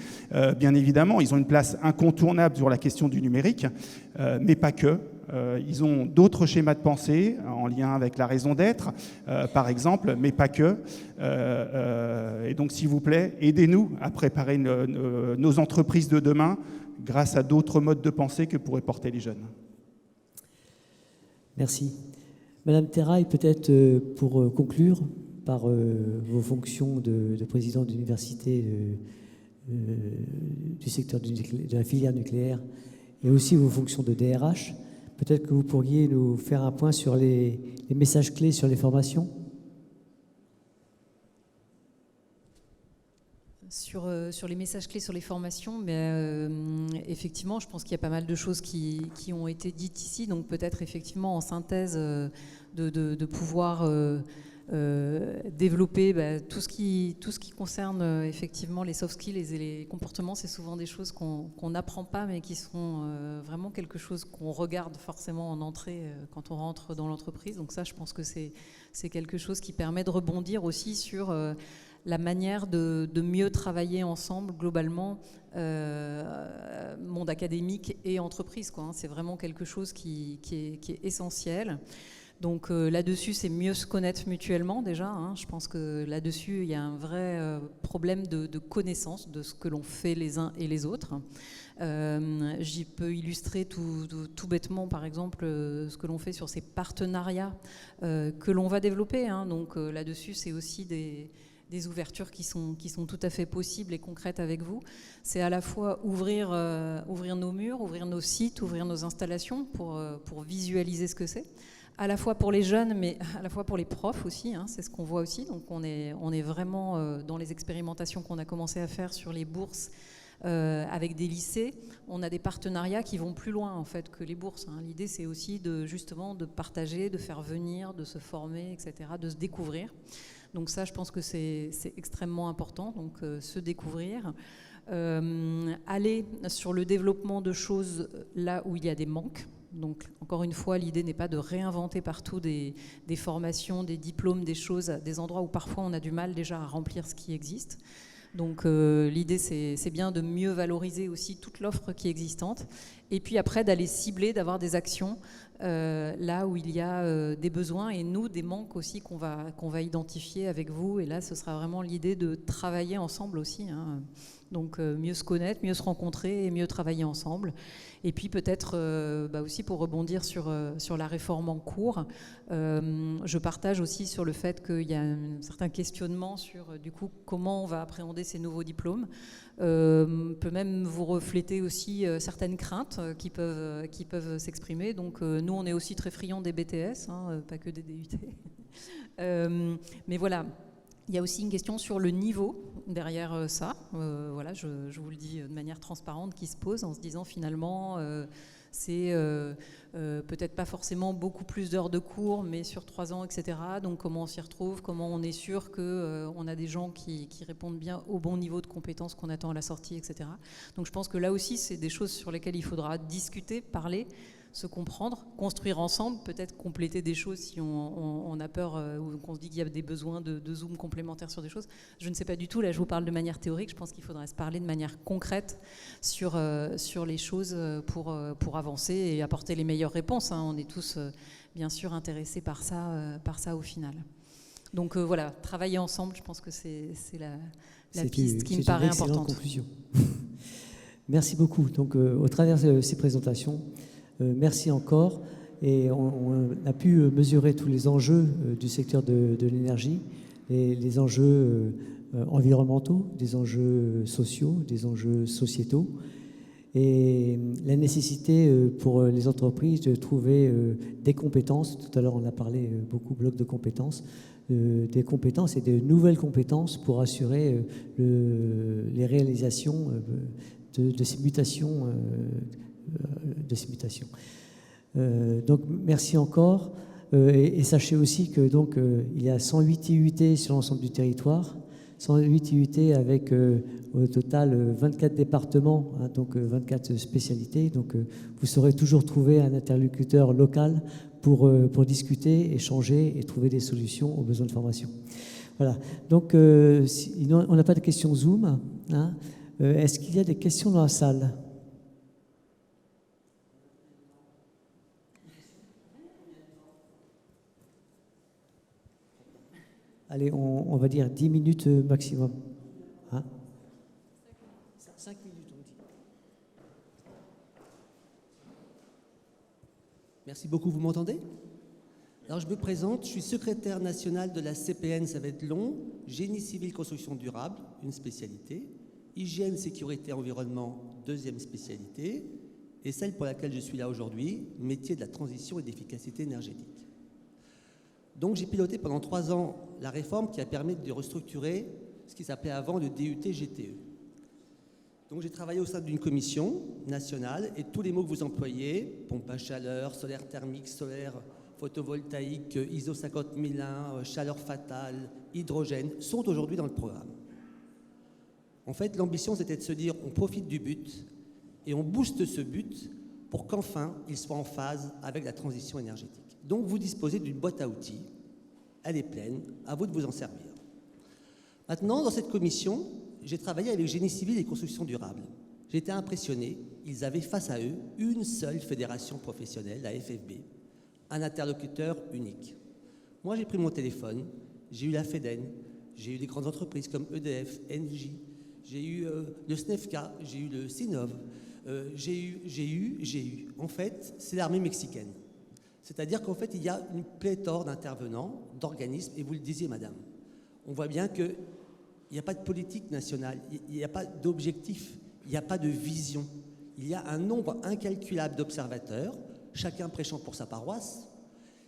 bien évidemment, ils ont une place incontournable sur la question du numérique, mais pas que. Ils ont d'autres schémas de pensée en lien avec la raison d'être, par exemple, mais pas que. Et donc, s'il vous plaît, aidez-nous à préparer nos entreprises de demain grâce à d'autres modes de pensée que pourraient porter les jeunes. Merci. Madame Terrail, peut-être pour conclure par vos fonctions de président d'université du secteur de la filière nucléaire et aussi vos fonctions de DRH, peut-être que vous pourriez nous faire un point sur les messages clés sur les formations. Sur les messages clés sur les formations, mais effectivement, je pense qu'il y a pas mal de choses qui ont été dites ici, donc peut-être effectivement en synthèse de pouvoir développer tout ce qui concerne effectivement les soft skills et les comportements. C'est souvent des choses qu'on n'apprend pas, mais qui sont vraiment quelque chose qu'on regarde forcément en entrée quand on rentre dans l'entreprise. Donc ça, je pense que c'est quelque chose qui permet de rebondir aussi sur la manière de mieux travailler ensemble globalement, monde académique et entreprise, quoi. C'est vraiment quelque chose qui est essentiel. Donc là-dessus, c'est mieux se connaître mutuellement déjà. Je pense que là-dessus, il y a un vrai problème de connaissance de ce que l'on fait les uns et les autres. J'y peux illustrer tout bêtement, par exemple, ce que l'on fait sur ces partenariats que l'on va développer. Donc là-dessus, c'est aussi des ouvertures qui sont tout à fait possibles et concrètes avec vous. C'est à la fois ouvrir nos murs, ouvrir nos sites, ouvrir nos installations pour visualiser ce que c'est, à la fois pour les jeunes, mais à la fois pour les profs aussi, c'est ce qu'on voit aussi. Donc on est vraiment dans les expérimentations qu'on a commencé à faire sur les bourses avec des lycées. On a des partenariats qui vont plus loin en fait que les bourses. L'idée, c'est aussi justement de partager, de faire venir, de se former, etc., de se découvrir. Donc ça, je pense que c'est extrêmement important, donc se découvrir. Aller sur le développement de choses là où il y a des manques. Donc, encore une fois, l'idée n'est pas de réinventer partout des formations, des diplômes, des choses, des endroits où parfois on a du mal déjà à remplir ce qui existe, Donc l'idée, c'est bien de mieux valoriser aussi toute l'offre qui est existante, et puis après d'aller cibler, d'avoir des actions là où il y a des besoins et nous, des manques aussi qu'on va identifier avec vous. Et là, ce sera vraiment l'idée de travailler ensemble aussi, hein. Donc mieux se connaître, mieux se rencontrer et mieux travailler ensemble. Et puis peut-être aussi pour rebondir sur la réforme en cours, je partage aussi sur le fait qu'il y a un certain questionnement sur du coup comment on va appréhender ces nouveaux diplômes. Peut même vous refléter aussi certaines craintes qui peuvent s'exprimer. Donc nous, on est aussi très friands des BTS, hein, pas que des DUT. Mais voilà. Il y a aussi une question sur le niveau derrière ça. Voilà, je vous le dis de manière transparente, qui se pose en se disant finalement c'est peut-être pas forcément beaucoup plus d'heures de cours, mais sur 3 ans, etc. Donc comment on s'y retrouve, comment on est sûr qu'on a des gens qui répondent bien au bon niveau de compétences qu'on attend à la sortie, etc. Donc je pense que là aussi, c'est des choses sur lesquelles il faudra discuter, parler, se comprendre, construire ensemble, peut-être compléter des choses si on a peur ou qu'on se dit qu'il y a des besoins de zoom complémentaires sur des choses. Je ne sais pas du tout, là je vous parle de manière théorique, je pense qu'il faudrait se parler de manière concrète sur les choses pour avancer et apporter les meilleures réponses, hein. On est tous bien sûr intéressés par ça au final. Donc voilà, travailler ensemble, je pense que c'est la piste qui me paraît importante. Conclusion. Merci beaucoup. Donc au travers de ces présentations, merci encore. Et on a pu mesurer tous les enjeux du secteur de l'énergie, les enjeux environnementaux, des enjeux sociaux, des enjeux sociétaux, et la nécessité pour les entreprises de trouver des compétences. Tout à l'heure, on a parlé beaucoup bloc de compétences, des compétences et de nouvelles compétences pour assurer les réalisations de ces mutations. Donc merci encore, et sachez aussi que donc il y a 108 IUT sur l'ensemble du territoire, 108 IUT avec au total 24 départements, hein, donc 24 spécialités. Donc vous saurez toujours trouver un interlocuteur local pour discuter, échanger et trouver des solutions aux besoins de formation. Voilà. Donc on n'a pas de questions Zoom, hein. Est-ce qu'il y a des questions dans la salle ? Allez, on va dire 10 minutes maximum. Hein ? 5 minutes, on dit. Merci beaucoup, vous m'entendez ? Alors je me présente, je suis secrétaire national de la CPN, ça va être long, Génie civil construction durable, une spécialité, Hygiène, sécurité, environnement, deuxième spécialité, et celle pour laquelle je suis là aujourd'hui, métier de la transition et d'efficacité énergétique. Donc j'ai piloté pendant 3 ans la réforme qui a permis de restructurer ce qui s'appelait avant le DUT-GTE. Donc j'ai travaillé au sein d'une commission nationale et tous les mots que vous employez, pompe à chaleur, solaire thermique, solaire photovoltaïque, ISO 50001, chaleur fatale, hydrogène, sont aujourd'hui dans le programme. En fait, l'ambition c'était de se dire on profite du but et on booste ce but pour qu'enfin il soit en phase avec la transition énergétique. Donc vous disposez d'une boîte à outils, elle est pleine, à vous de vous en servir. Maintenant, dans cette commission, j'ai travaillé avec Génie civil et construction durable. J'ai été impressionné, ils avaient face à eux une seule fédération professionnelle, la FFB, un interlocuteur unique. Moi, j'ai pris mon téléphone, j'ai eu la FEDEN, j'ai eu des grandes entreprises comme EDF, Engie, j'ai eu le SNEFCA, j'ai eu le CINOV, j'ai eu. En fait, c'est l'armée mexicaine. C'est-à-dire qu'en fait, il y a une pléthore d'intervenants, d'organismes, et vous le disiez, madame. On voit bien qu'il n'y a pas de politique nationale, il n'y a pas d'objectif, il n'y a pas de vision. Il y a un nombre incalculable d'observateurs, chacun prêchant pour sa paroisse,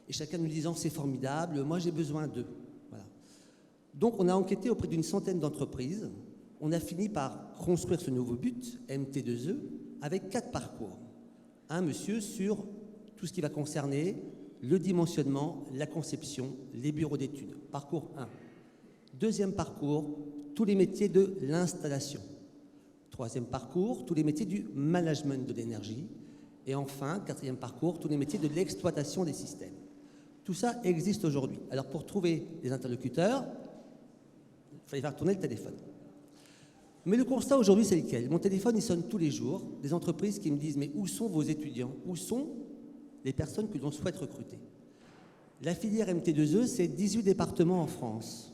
et chacun nous disant « c'est formidable, moi j'ai besoin d'eux ». Voilà. Donc on a enquêté auprès d'une centaine d'entreprises, on a fini par construire ce nouveau but, MT2E, avec 4 parcours. Un monsieur sur tout ce qui va concerner le dimensionnement, la conception, les bureaux d'études. Parcours 1. Deuxième parcours, tous les métiers de l'installation. Troisième parcours, tous les métiers du management de l'énergie. Et enfin, 4e parcours, tous les métiers de l'exploitation des systèmes. Tout ça existe aujourd'hui. Alors pour trouver des interlocuteurs, il fallait faire tourner le téléphone. Mais le constat aujourd'hui, c'est lequel? Mon téléphone, il sonne tous les jours. Des entreprises qui me disent, mais où sont vos étudiants? Où sont les personnes que l'on souhaite recruter? La filière MT2E, c'est 18 départements en France.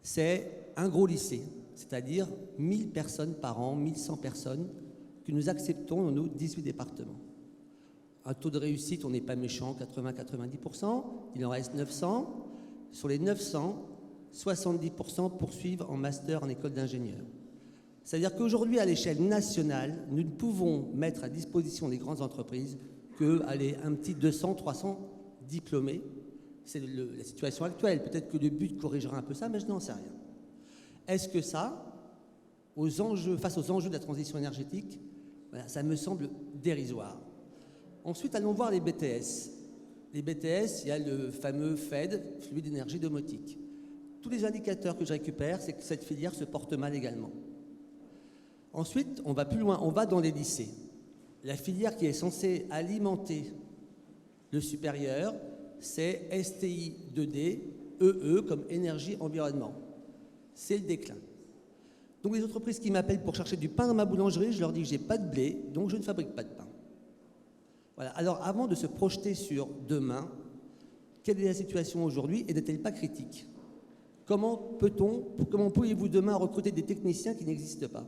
C'est un gros lycée, c'est-à-dire 1000 personnes par an, 1100 personnes que nous acceptons dans nos 18 départements. Un taux de réussite, on n'est pas méchant, 80-90%, il en reste 900. Sur les 900, 70% poursuivent en master en école d'ingénieur. C'est-à-dire qu'aujourd'hui, à l'échelle nationale, nous ne pouvons mettre à disposition des grandes entreprises que, allez, un petit 200-300 diplômés. C'est la situation actuelle. Peut-être que le but corrigera un peu ça, mais je n'en sais rien. Est-ce que ça, face aux enjeux de la transition énergétique, voilà, ça me semble dérisoire. Ensuite, allons voir les BTS. Les BTS, il y a le fameux FED, fluide énergie domotique. Tous les indicateurs que je récupère, c'est que cette filière se porte mal également. Ensuite, on va plus loin, on va dans les lycées. La filière qui est censée alimenter le supérieur, c'est STI 2D, EE comme énergie environnement. C'est le déclin. Donc les entreprises qui m'appellent pour chercher du pain dans ma boulangerie, je leur dis que je n'ai pas de blé, donc je ne fabrique pas de pain. Voilà. Alors avant de se projeter sur demain, quelle est la situation aujourd'hui et n'est-elle pas critique? Comment pourriez-vous demain recruter des techniciens qui n'existent pas?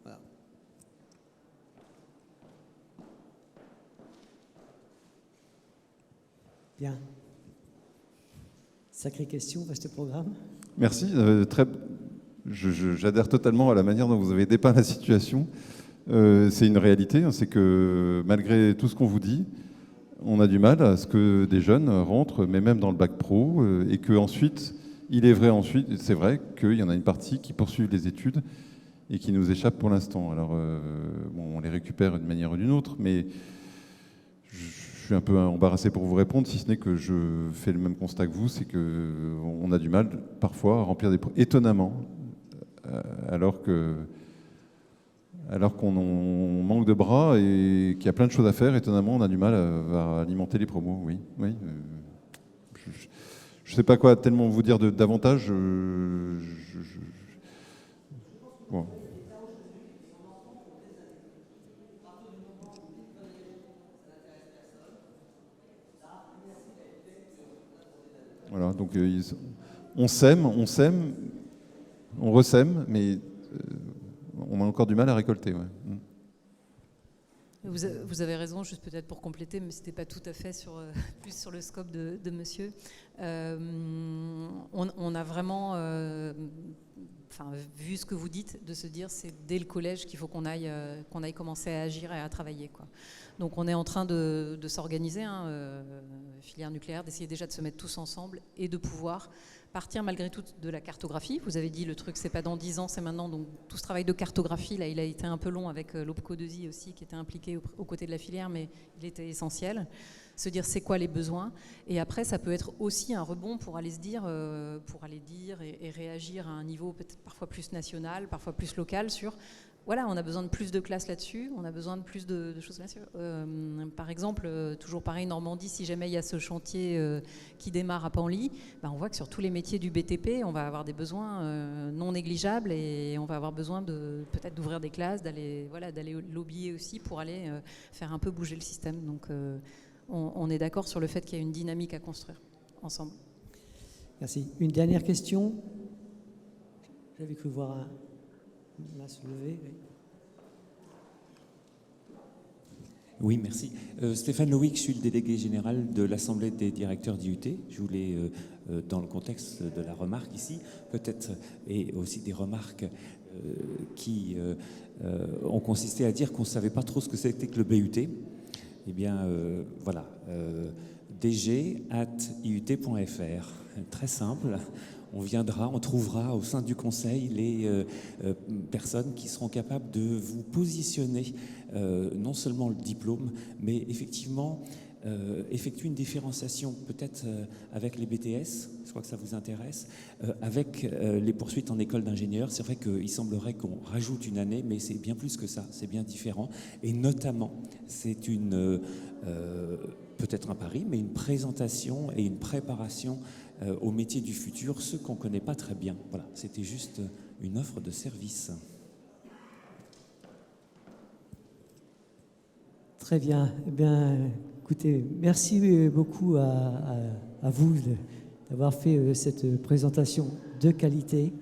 Voilà. Bien. Sacrée question, vaste programme. Merci. J'adhère totalement à la manière dont vous avez dépeint la situation. C'est une réalité, hein, c'est que malgré tout ce qu'on vous dit, on a du mal à ce que des jeunes rentrent, mais même dans le bac pro, et qu'ensuite, c'est vrai qu'il y en a une partie qui poursuivent les études et qui nous échappent pour l'instant. Alors, on les récupère d'une manière ou d'une autre, mais je suis un peu embarrassé pour vous répondre, si ce n'est que je fais le même constat que vous, c'est qu'on a du mal parfois à remplir étonnamment, alors qu'on manque de bras et qu'il y a plein de choses à faire, étonnamment, on a du mal à alimenter les promos. Oui. Je ne sais pas quoi tellement vous dire davantage. Bon. Voilà, donc on sème, on ressème, mais on a encore du mal à récolter. Ouais. Vous avez raison, juste peut-être pour compléter, mais ce n'était pas tout à fait plus sur le scope de monsieur. On a vraiment vu ce que vous dites, de se dire c'est dès le collège qu'il faut qu'on aille commencer à agir et à travailler, quoi. Donc on est en train de s'organiser, filière nucléaire, d'essayer déjà de se mettre tous ensemble et de pouvoir partir malgré tout de la cartographie. Vous avez dit le truc c'est pas dans 10 ans, c'est maintenant. Donc tout ce travail de cartographie, là il a été un peu long avec l'OPCO2I aussi qui était impliqué aux côtés de la filière, mais il était essentiel. Se dire c'est quoi les besoins. Et après ça peut être aussi un rebond pour aller se dire, et réagir à un niveau peut-être parfois plus national, parfois plus local sur... Voilà, on a besoin de plus de classes là-dessus, on a besoin de plus de choses là-dessus. Par exemple, toujours pareil, Normandie, si jamais il y a ce chantier qui démarre à Panly, on voit que sur tous les métiers du BTP, on va avoir des besoins non négligeables et on va avoir besoin peut-être d'ouvrir des classes, d'aller lobbyer aussi pour aller faire un peu bouger le système. Donc on est d'accord sur le fait qu'il y a une dynamique à construire ensemble. Merci. Une dernière question. J'avais cru voir un... Là, se lever, oui. Oui, merci. Stéphane Loïc, je suis le délégué général de l'Assemblée des directeurs d'IUT. Je voulais, dans le contexte de la remarque ici, peut-être, et aussi des remarques qui ont consisté à dire qu'on ne savait pas trop ce que c'était que le BUT. Eh bien, voilà, dg@iut.fr. Très simple. On trouvera au sein du Conseil les personnes qui seront capables de vous positionner, non seulement le diplôme, mais effectivement effectuer une différenciation peut-être avec les BTS, je crois que ça vous intéresse, avec les poursuites en école d'ingénieur. C'est vrai qu'il semblerait qu'on rajoute une année, mais c'est bien plus que ça, c'est bien différent. Et notamment, c'est peut-être un pari, mais une présentation et une préparation aux métiers du futur, ceux qu'on ne connaît pas très bien. Voilà, c'était juste une offre de service. Très bien. Eh bien, écoutez, merci beaucoup à vous d'avoir fait cette présentation de qualité.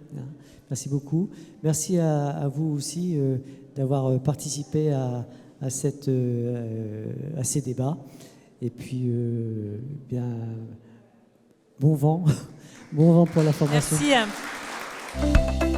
Merci beaucoup. Merci à vous aussi d'avoir participé à ces débats. Et puis, bien, bon vent. Bon vent pour la formation. Merci.